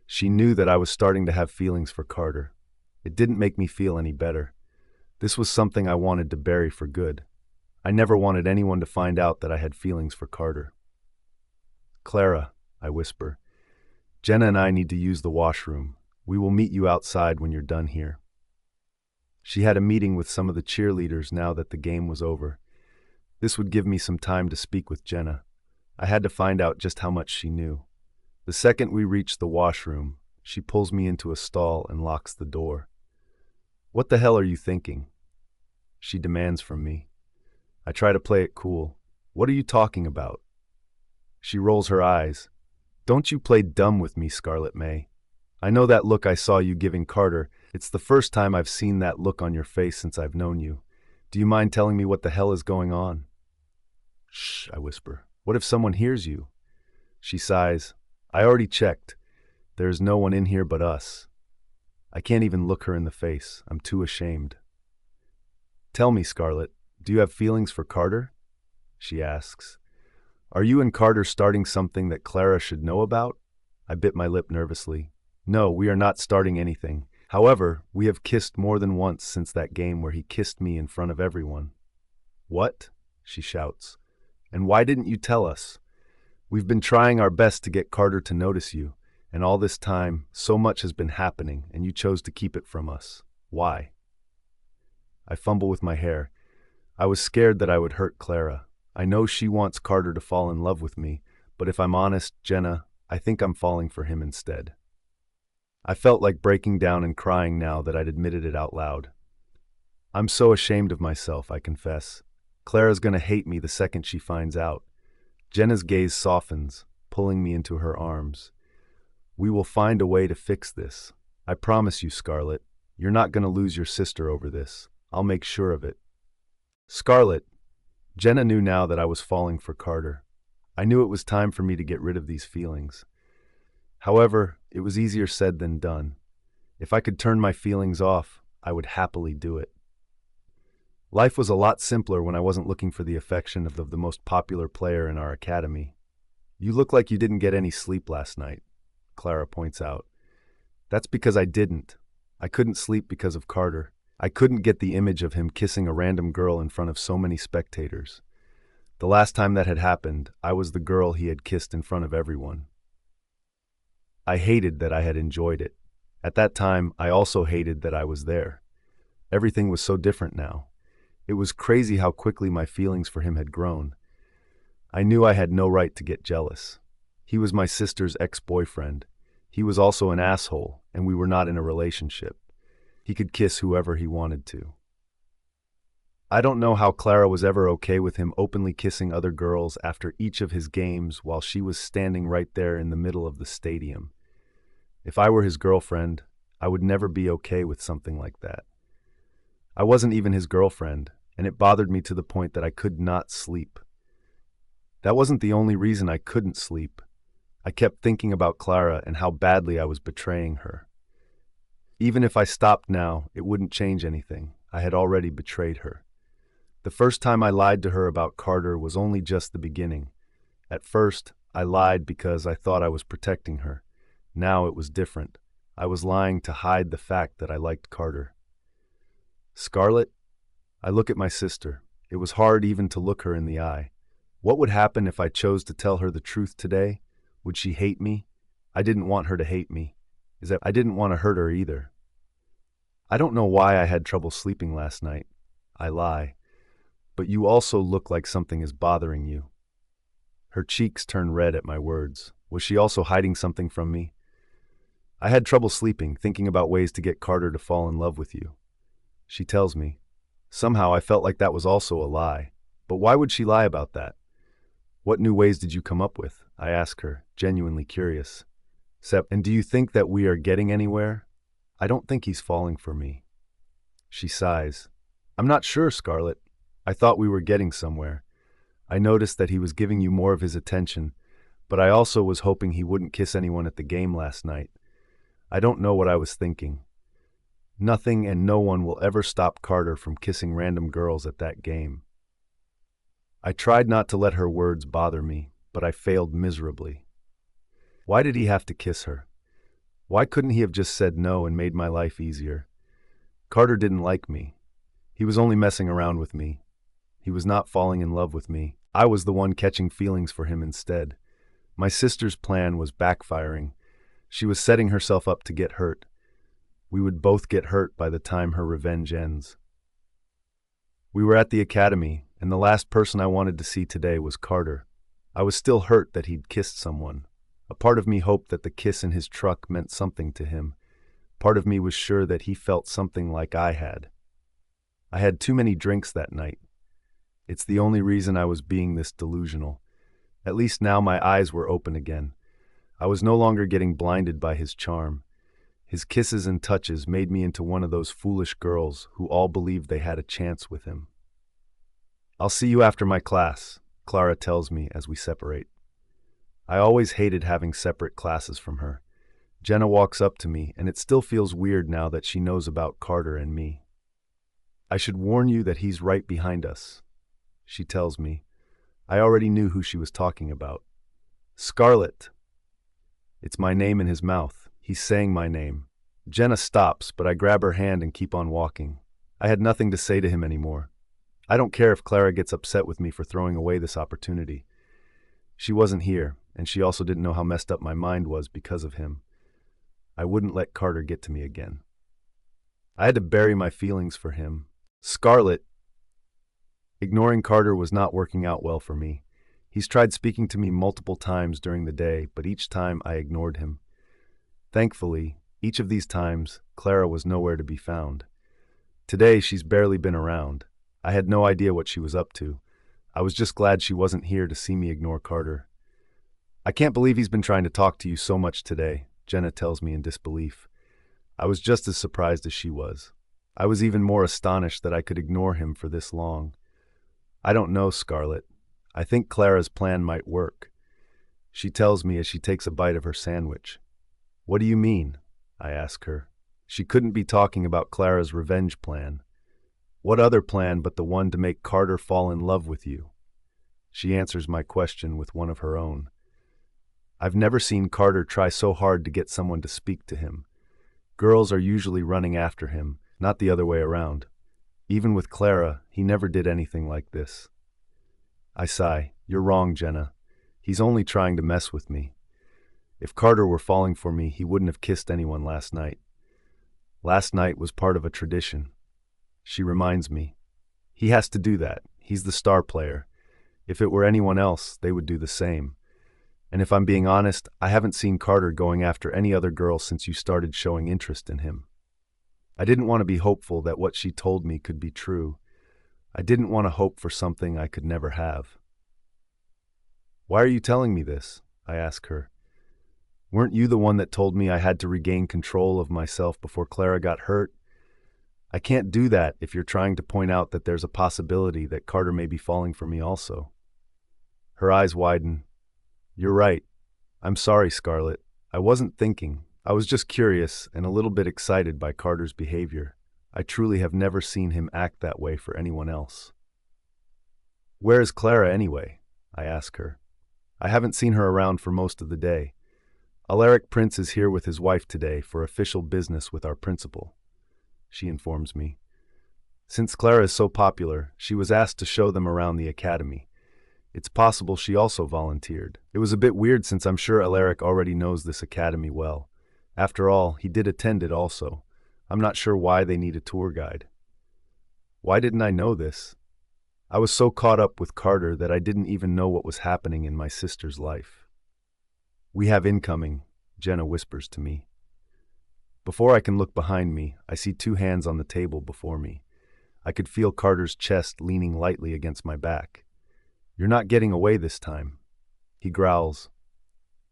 She knew that I was starting to have feelings for Carter. It didn't make me feel any better. This was something I wanted to bury for good. I never wanted anyone to find out that I had feelings for Carter. Clara, I whisper, Jenna and I need to use the washroom. We will meet you outside when you're done here. She had a meeting with some of the cheerleaders now that the game was over. This would give me some time to speak with Jenna. I had to find out just how much she knew. The second we reached the washroom, She pulls me into a stall and locks the door. What the hell are you thinking? She demands from me. I try to play it cool. What are you talking about? She rolls her eyes. Don't you play dumb with me, Scarlett Mae. I know that look I saw you giving Carter. It's the first time I've seen that look on your face since I've known you. Do you mind telling me what the hell is going on? Shh, I whisper. What if someone hears you? She sighs. I already checked. There is no one in here but us. I can't even look her in the face. I'm too ashamed. Tell me, Scarlett, do you have feelings for Carter? She asks. Are you and Carter starting something that Clara should know about? I bit my lip nervously. No, we are not starting anything. However, we have kissed more than once since that game where he kissed me in front of everyone. What? She shouts. And why didn't you tell us? We've been trying our best to get Carter to notice you, and all this time, so much has been happening, and you chose to keep it from us. Why? I fumble with my hair. I was scared that I would hurt Clara. I know she wants Carter to fall in love with me, but if I'm honest, Jenna, I think I'm falling for him instead. I felt like breaking down and crying now that I'd admitted it out loud. I'm so ashamed of myself, I confess. Clara's gonna hate me the second she finds out. Jenna's gaze softens, pulling me into her arms. We will find a way to fix this. I promise you, Scarlett. You're not gonna lose your sister over this. I'll make sure of it. Scarlett, Jenna knew now that I was falling for Carter. I knew it was time for me to get rid of these feelings. However, it was easier said than done. If I could turn my feelings off, I would happily do it. Life was a lot simpler when I wasn't looking for the affection of the most popular player in our academy. You look like you didn't get any sleep last night, Clara points out. That's because I didn't. I couldn't sleep because of Carter. I couldn't get the image of him kissing a random girl in front of so many spectators. The last time that had happened, I was the girl he had kissed in front of everyone. I hated that I had enjoyed it. At that time, I also hated that I was there. Everything was so different now. It was crazy how quickly my feelings for him had grown. I knew I had no right to get jealous. He was my sister's ex-boyfriend. He was also an asshole, and we were not in a relationship. He could kiss whoever he wanted to. I don't know how Clara was ever okay with him openly kissing other girls after each of his games while she was standing right there in the middle of the stadium. If I were his girlfriend, I would never be okay with something like that. I wasn't even his girlfriend, and it bothered me to the point that I could not sleep. That wasn't the only reason I couldn't sleep. I kept thinking about Clara and how badly I was betraying her. Even if I stopped now, it wouldn't change anything. I had already betrayed her. The first time I lied to her about Carter was only just the beginning. At first, I lied because I thought I was protecting her. Now it was different. I was lying to hide the fact that I liked Carter. Scarlett, I look at my sister. It was hard even to look her in the eye. What would happen if I chose to tell her the truth today? Would she hate me? I didn't want her to hate me. I didn't want to hurt her either. I don't know why I had trouble sleeping last night. I lie. But you also look like something is bothering you. Her cheeks turn red at my words. Was she also hiding something from me? I had trouble sleeping, thinking about ways to get Carter to fall in love with you. She tells me. Somehow I felt like that was also a lie. But why would she lie about that? What new ways did you come up with? I ask her, genuinely curious. And do you think that we are getting anywhere? I don't think he's falling for me. She sighs. I'm not sure, Scarlett. I thought we were getting somewhere. I noticed that he was giving you more of his attention, but I also was hoping he wouldn't kiss anyone at the game last night. I don't know what I was thinking. Nothing and no one will ever stop Carter from kissing random girls at that game. I tried not to let her words bother me, but I failed miserably. Why did he have to kiss her? Why couldn't he have just said no and made my life easier? Carter didn't like me. He was only messing around with me. He was not falling in love with me. I was the one catching feelings for him instead. My sister's plan was backfiring. She was setting herself up to get hurt. We would both get hurt by the time her revenge ends. We were at the academy, and the last person I wanted to see today was Carter. I was still hurt that he'd kissed someone. A part of me hoped that the kiss in his truck meant something to him. Part of me was sure that he felt something like I had. I had too many drinks that night. It's the only reason I was being this delusional. At least now my eyes were open again. I was no longer getting blinded by his charm. His kisses and touches made me into one of those foolish girls who all believed they had a chance with him. "I'll see you after my class," Clara tells me as we separate. I always hated having separate classes from her. Jenna walks up to me, and it still feels weird now that she knows about Carter and me. "I should warn you that he's right behind us," she tells me. I already knew who she was talking about. "Scarlett." It's my name in his mouth. He's saying my name. Jenna stops, but I grab her hand and keep on walking. I had nothing to say to him anymore. I don't care if Clara gets upset with me for throwing away this opportunity. She wasn't here, and she also didn't know how messed up my mind was because of him. I wouldn't let Carter get to me again. I had to bury my feelings for him. Scarlett. Ignoring Carter was not working out well for me. He's tried speaking to me multiple times during the day, but each time I ignored him. Thankfully, each of these times, Clara was nowhere to be found. Today, she's barely been around. I had no idea what she was up to. I was just glad she wasn't here to see me ignore Carter. "I can't believe he's been trying to talk to you so much today," Jenna tells me in disbelief. I was just as surprised as she was. I was even more astonished that I could ignore him for this long. "I don't know, Scarlett. I think Clara's plan might work," she tells me as she takes a bite of her sandwich. "What do you mean?" I ask her. She couldn't be talking about Clara's revenge plan. "What other plan but the one to make Carter fall in love with you?" She answers my question with one of her own. I've never seen Carter try so hard to get someone to speak to him. Girls are usually running after him, not the other way around. Even with Clara, he never did anything like this. I sigh. "You're wrong, Jenna. He's only trying to mess with me. If Carter were falling for me, he wouldn't have kissed anyone last night. Last night was part of a tradition." She reminds me. "He has to do that. He's the star player. If it were anyone else, they would do the same. And if I'm being honest, I haven't seen Carter going after any other girl since you started showing interest in him." I didn't want to be hopeful that what she told me could be true. I didn't want to hope for something I could never have. "Why are you telling me this?" I ask her. "Weren't you the one that told me I had to regain control of myself before Clara got hurt? I can't do that if you're trying to point out that there's a possibility that Carter may be falling for me also." Her eyes widen. "You're right. I'm sorry, Scarlett. I wasn't thinking. I was just curious and a little bit excited by Carter's behavior. I truly have never seen him act that way for anyone else." "Where is Clara anyway?" I ask her. "I haven't seen her around for most of the day. Alaric Prince is here with his wife today for official business with our principal," she informs me. Since Clara is so popular, she was asked to show them around the academy. It's possible she also volunteered. It was a bit weird since I'm sure Alaric already knows this academy well. After all, he did attend it also. I'm not sure why they need a tour guide. Why didn't I know this? I was so caught up with Carter that I didn't even know what was happening in my sister's life. "We have incoming," Jenna whispers to me. Before I can look behind me, I see two hands on the table before me. I could feel Carter's chest leaning lightly against my back. "You're not getting away this time," he growls.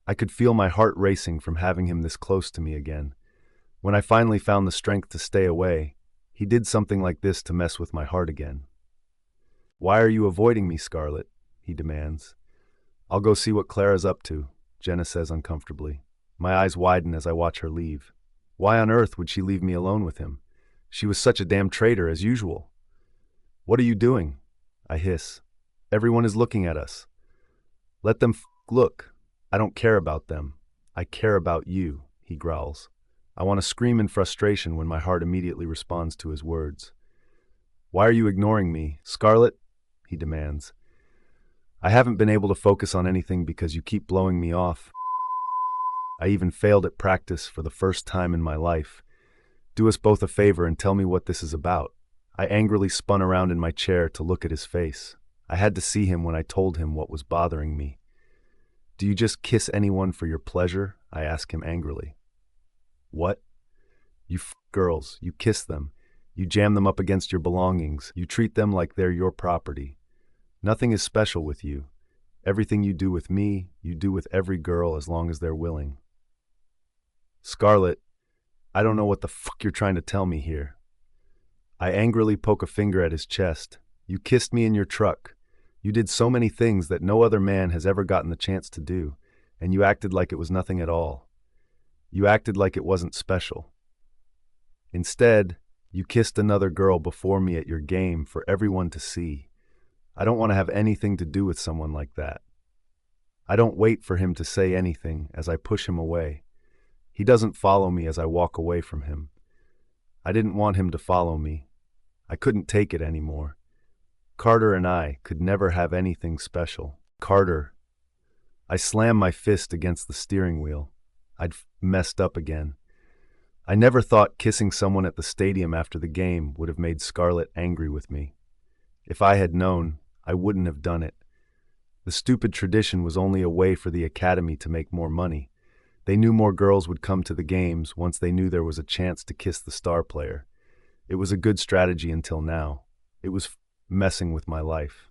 I could feel my heart racing from having him this close to me again. When I finally found the strength to stay away, he did something like this to mess with my heart again. "Why are you avoiding me, Scarlett?" he demands. "I'll go see what Clara's up to," Jenna says uncomfortably. My eyes widen as I watch her leave. Why on earth would she leave me alone with him? She was such a damn traitor as usual. "What are you doing?" I hiss. "Everyone is looking at us." "Let them look. I don't care about them. I care about you," he growls. I want to scream in frustration when my heart immediately responds to his words. "Why are you ignoring me, Scarlett?" he demands. "I haven't been able to focus on anything because you keep blowing me off. I even failed at practice for the first time in my life. Do us both a favor and tell me what this is about." I angrily spun around in my chair to look at his face. I had to see him when I told him what was bothering me. Do you just kiss anyone for your pleasure? I ask him angrily. What? You girls, you kiss them. You jam them up against your belongings. You treat them like they're your property. Nothing is special with you. Everything you do with me, you do with every girl as long as they're willing. Scarlett, I don't know what the fuck you're trying to tell me here. I angrily poke a finger at his chest. You kissed me in your truck. You did so many things that no other man has ever gotten the chance to do, and you acted like it was nothing at all. You acted like it wasn't special. Instead, you kissed another girl before me at your game for everyone to see. I don't want to have anything to do with someone like that. I don't wait for him to say anything as I push him away. He doesn't follow me as I walk away from him. I didn't want him to follow me. I couldn't take it anymore. Carter and I could never have anything special. Carter. I slammed my fist against the steering wheel. I'd messed up again. I never thought kissing someone at the stadium after the game would have made Scarlett angry with me. If I had known, I wouldn't have done it. The stupid tradition was only a way for the academy to make more money. They knew more girls would come to the games once they knew there was a chance to kiss the star player. It was a good strategy until now. It was messing with my life.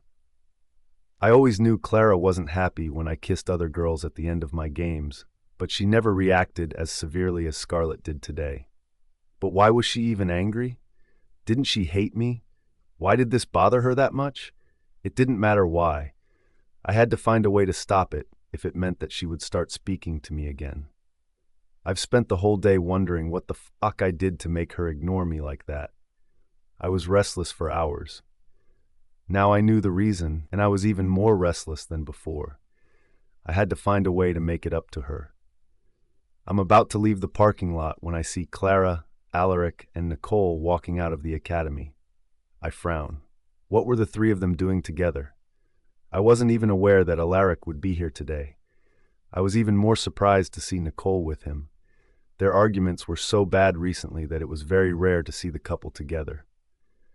I always knew Clara wasn't happy when I kissed other girls at the end of my games, but she never reacted as severely as Scarlett did today. But why was she even angry? Didn't she hate me? Why did this bother her that much? It didn't matter why. I had to find a way to stop it if it meant that she would start speaking to me again. I've spent the whole day wondering what the fuck I did to make her ignore me like that. I was restless for hours. Now I knew the reason, and I was even more restless than before. I had to find a way to make it up to her. I'm about to leave the parking lot when I see Clara, Alaric, and Nicole walking out of the academy. I frown. What were the three of them doing together? I wasn't even aware that Alaric would be here today. I was even more surprised to see Nicole with him. Their arguments were so bad recently that it was very rare to see the couple together.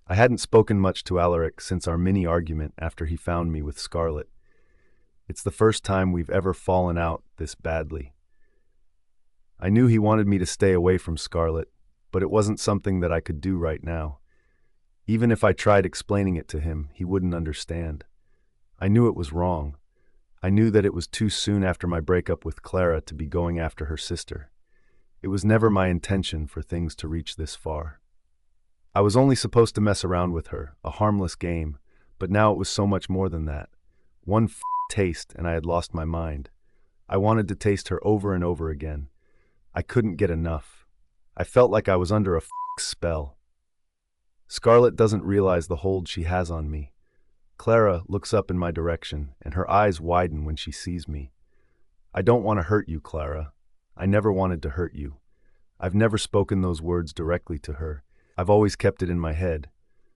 I hadn't spoken much to Alaric since our mini-argument after he found me with Scarlett. It's the first time we've ever fallen out this badly. I knew he wanted me to stay away from Scarlett, but it wasn't something that I could do right now. Even if I tried explaining it to him, he wouldn't understand. I knew it was wrong. I knew that it was too soon after my breakup with Clara to be going after her sister. It was never my intention for things to reach this far. I was only supposed to mess around with her, a harmless game, but now it was so much more than that. One taste and I had lost my mind. I wanted to taste her over and over again. I couldn't get enough. I felt like I was under a spell. Scarlett doesn't realize the hold she has on me. Clara looks up in my direction, and her eyes widen when she sees me. I don't want to hurt you, Clara. I never wanted to hurt you. I've never spoken those words directly to her. I've always kept it in my head.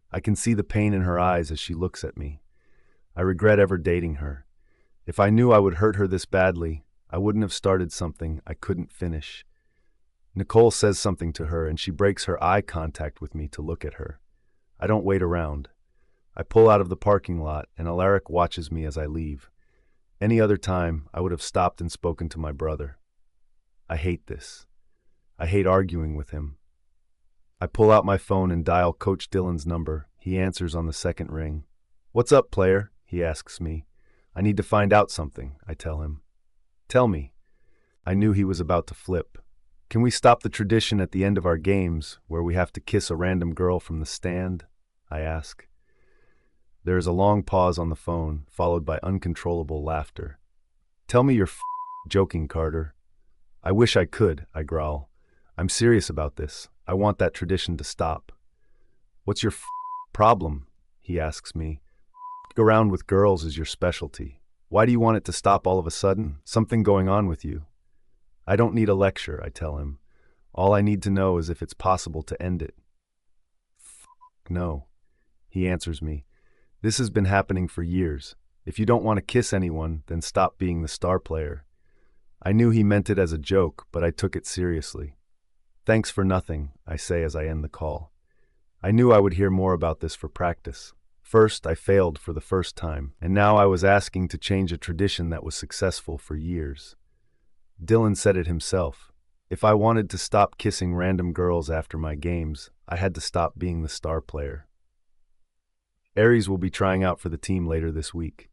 I can see the pain in her eyes as she looks at me. I regret ever dating her. If I knew I would hurt her this badly, I wouldn't have started something I couldn't finish. Nicole says something to her, and she breaks her eye contact with me to look at her. I don't wait around. I pull out of the parking lot, and Alaric watches me as I leave. Any other time, I would have stopped and spoken to my brother. I hate this. I hate arguing with him. I pull out my phone and dial Coach Dylan's number. He answers on the second ring. "What's up, player?" he asks me. "I need to find out something," I tell him. "Tell me." I knew he was about to flip. "Can we stop the tradition at the end of our games where we have to kiss a random girl from the stand?" I ask. There is a long pause on the phone, followed by uncontrollable laughter. "Tell me you're joking, Carter." "I wish I could," I growl. "I'm serious about this. I want that tradition to stop." "What's your problem?" he asks me. "Around with girls is your specialty. Why do you want it to stop all of a sudden? Something going on with you?" "I don't need a lecture," I tell him. "All I need to know is if it's possible to end it." "No," he answers me. "This has been happening for years. If you don't want to kiss anyone, then stop being the star player." I knew he meant it as a joke, but I took it seriously. "Thanks for nothing," I say as I end the call. I knew I would hear more about this for practice. First, I failed for the first time, and now I was asking to change a tradition that was successful for years. Dylan said it himself. If I wanted to stop kissing random girls after my games, I had to stop being the star player. Aries will be trying out for the team later this week.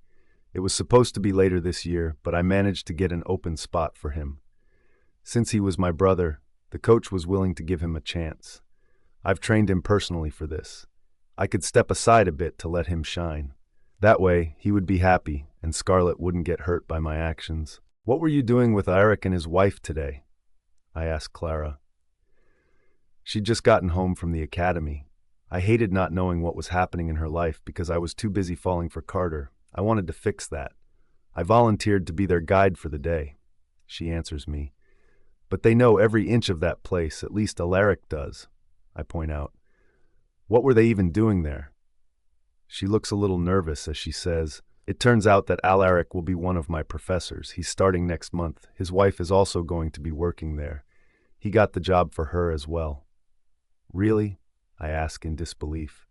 It was supposed to be later this year, but I managed to get an open spot for him. Since he was my brother, the coach was willing to give him a chance. I've trained him personally for this. I could step aside a bit to let him shine. That way, he would be happy, and Scarlett wouldn't get hurt by my actions. What were you doing with Eric and his wife today? I asked Clara. She'd just gotten home from the academy. I hated not knowing what was happening in her life because I was too busy falling for Carter. I wanted to fix that. I volunteered to be their guide for the day. She answers me. But they know every inch of that place, at least Alaric does, I point out. What were they even doing there? She looks a little nervous as she says, "It turns out that Alaric will be one of my professors. He's starting next month. His wife is also going to be working there. He got the job for her as well." Really? I ask in disbelief.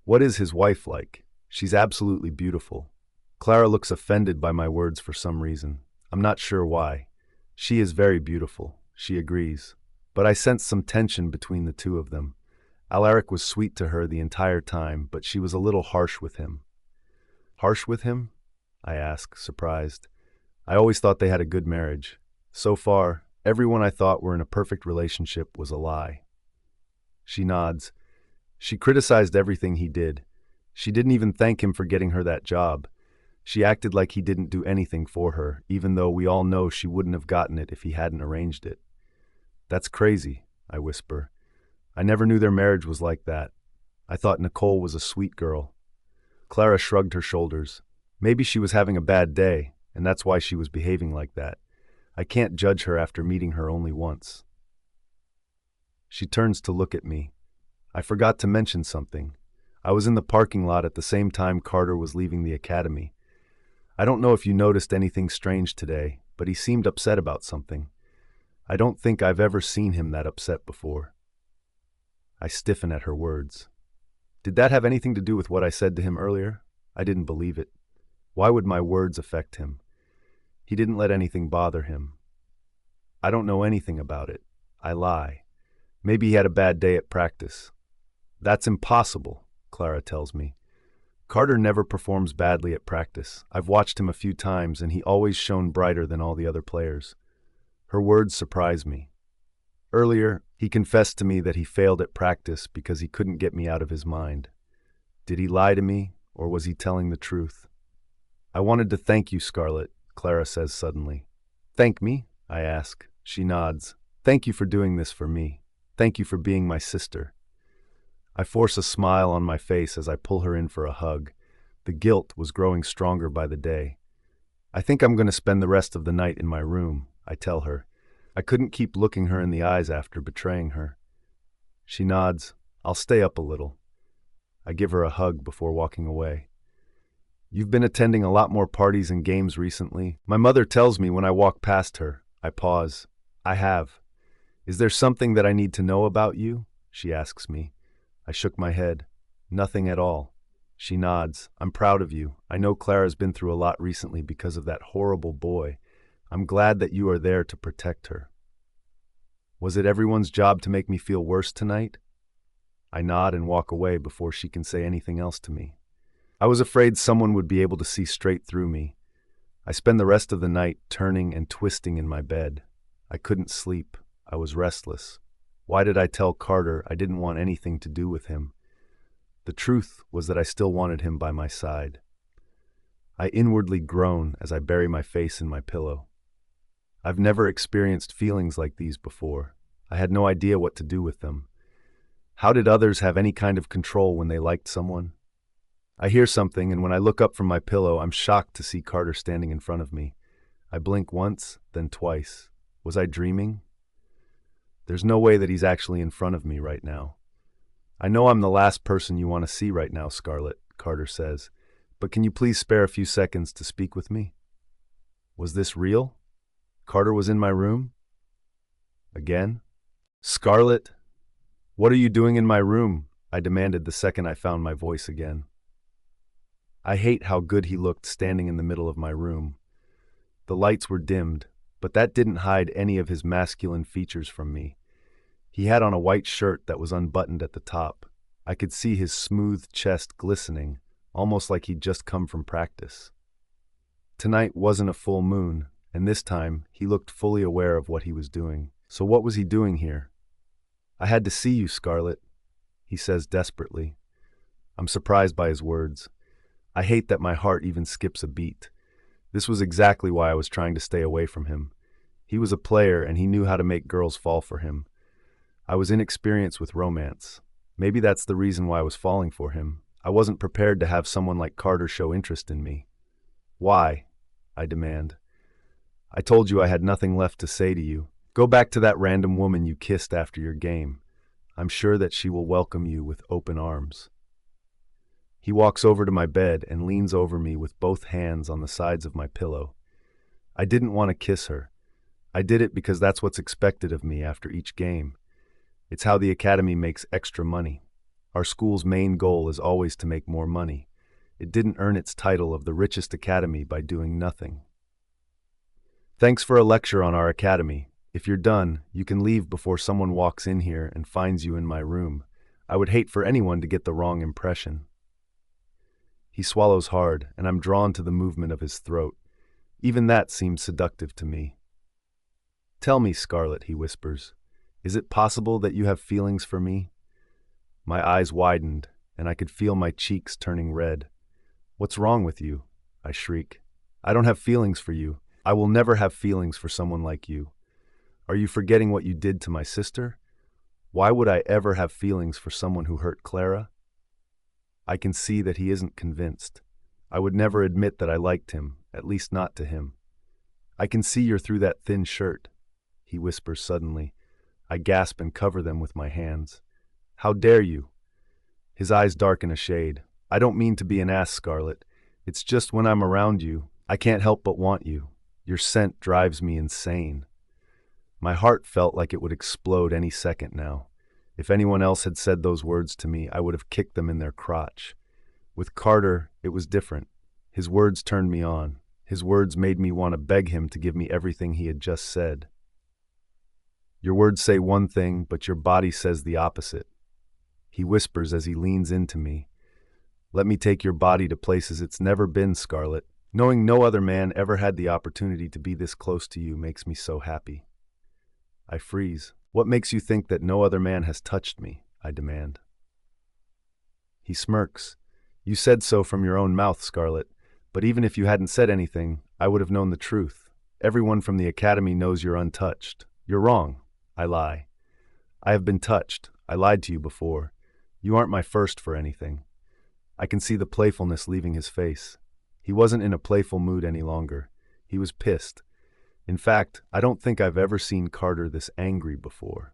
What is his wife like? She's absolutely beautiful. Clara looks offended by my words for some reason. I'm not sure why. She is very beautiful, she agrees. But I sense some tension between the two of them. Alaric was sweet to her the entire time, but she was a little harsh with him. Harsh with him? I ask, surprised. I always thought they had a good marriage. So far, everyone I thought were in a perfect relationship was a lie. She nods. She criticized everything he did. She didn't even thank him for getting her that job. She acted like he didn't do anything for her, even though we all know she wouldn't have gotten it if he hadn't arranged it. That's crazy, I whisper. I never knew their marriage was like that. I thought Nicole was a sweet girl. Clara shrugged her shoulders. Maybe she was having a bad day, and that's why she was behaving like that. I can't judge her after meeting her only once. She turns to look at me. I forgot to mention something. I was in the parking lot at the same time Carter was leaving the academy. I don't know if you noticed anything strange today, but he seemed upset about something. I don't think I've ever seen him that upset before. I stiffen at her words. Did that have anything to do with what I said to him earlier? I didn't believe it. Why would my words affect him? He didn't let anything bother him. I don't know anything about it. I lie. Maybe he had a bad day at practice. That's impossible, Clara tells me. Carter never performs badly at practice. I've watched him a few times, and he always shone brighter than all the other players. Her words surprise me. Earlier, he confessed to me that he failed at practice because he couldn't get me out of his mind. Did he lie to me, or was he telling the truth? I wanted to thank you, Scarlett, Clara says suddenly. Thank me? I ask. She nods. Thank you for doing this for me. Thank you for being my sister. I force a smile on my face as I pull her in for a hug. The guilt was growing stronger by the day. I think I'm going to spend the rest of the night in my room, I tell her. I couldn't keep looking her in the eyes after betraying her. She nods. I'll stay up a little. I give her a hug before walking away. You've been attending a lot more parties and games recently. My mother tells me when I walk past her. I pause. I have. Is there something that I need to know about you? She asks me. I shook my head. Nothing at all. She nods. I'm proud of you. I know Clara's been through a lot recently because of that horrible boy. I'm glad that you are there to protect her. Was it everyone's job to make me feel worse tonight? I nod and walk away before she can say anything else to me. I was afraid someone would be able to see straight through me. I spend the rest of the night turning and twisting in my bed. I couldn't sleep. I was restless. Why did I tell Carter I didn't want anything to do with him? The truth was that I still wanted him by my side. I inwardly groan as I bury my face in my pillow. I've never experienced feelings like these before. I had no idea what to do with them. How did others have any kind of control when they liked someone? I hear something, and when I look up from my pillow, I'm shocked to see Carter standing in front of me. I blink once, then twice. Was I dreaming? There's no way that he's actually in front of me right now. I know I'm the last person you want to see right now, Scarlett, Carter says, but can you please spare a few seconds to speak with me? Was this real? Carter was in my room? Again? Scarlett? What are you doing in my room? I demanded the second I found my voice again. I hate how good he looked standing in the middle of my room. The lights were dimmed, but that didn't hide any of his masculine features from me. He had on a white shirt that was unbuttoned at the top. I could see his smooth chest glistening, almost like he'd just come from practice. Tonight wasn't a full moon, and this time he looked fully aware of what he was doing. So what was he doing here? "I had to see you, Scarlett," he says desperately. I'm surprised by his words. I hate that my heart even skips a beat. This was exactly why I was trying to stay away from him. He was a player and he knew how to make girls fall for him. I was inexperienced with romance. Maybe that's the reason why I was falling for him. I wasn't prepared to have someone like Carter show interest in me. "Why?" I demand. "I told you I had nothing left to say to you. Go back to that random woman you kissed after your game. I'm sure that she will welcome you with open arms." He walks over to my bed and leans over me with both hands on the sides of my pillow. I didn't want to kiss her. I did it because that's what's expected of me after each game. It's how the academy makes extra money. Our school's main goal is always to make more money. It didn't earn its title of the richest academy by doing nothing. "Thanks for a lecture on our academy. If you're done, you can leave before someone walks in here and finds you in my room. I would hate for anyone to get the wrong impression." He swallows hard, and I'm drawn to the movement of his throat. Even that seems seductive to me. "Tell me, Scarlett," he whispers, "is it possible that you have feelings for me?" My eyes widened, and I could feel my cheeks turning red. "What's wrong with you?" I shriek. "I don't have feelings for you. I will never have feelings for someone like you. Are you forgetting what you did to my sister? Why would I ever have feelings for someone who hurt Clara?" I can see that he isn't convinced. I would never admit that I liked him, at least not to him. "I can see you're through that thin shirt," he whispers suddenly. I gasp and cover them with my hands. "How dare you?" His eyes darken a shade. "I don't mean to be an ass, Scarlett. It's just when I'm around you, I can't help but want you. Your scent drives me insane." My heart felt like it would explode any second now. If anyone else had said those words to me, I would have kicked them in their crotch. With Carter, it was different. His words turned me on. His words made me want to beg him to give me everything he had just said. "Your words say one thing, but your body says the opposite," he whispers as he leans into me. "Let me take your body to places it's never been, Scarlett. Knowing no other man ever had the opportunity to be this close to you makes me so happy." I freeze. "What makes you think that no other man has touched me?" I demand. He smirks. "You said so from your own mouth, Scarlett, but even if you hadn't said anything, I would have known the truth. Everyone from the academy knows you're untouched. You're wrong." I lie. "I have been touched. I lied to you before. You aren't my first for anything." I can see the playfulness leaving his face. He wasn't in a playful mood any longer. He was pissed. In fact, I don't think I've ever seen Carter this angry before.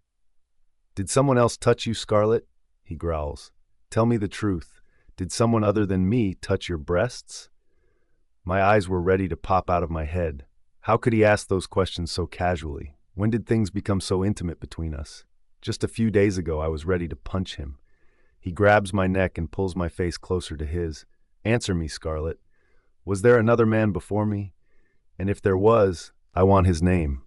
"Did someone else touch you, Scarlett?" he growls. "Tell me the truth. Did someone other than me touch your breasts?" My eyes were ready to pop out of my head. How could he ask those questions so casually? When did things become so intimate between us? Just a few days ago, I was ready to punch him. He grabs my neck and pulls my face closer to his. "Answer me, Scarlett. Was there another man before me? And if there was, I want his name."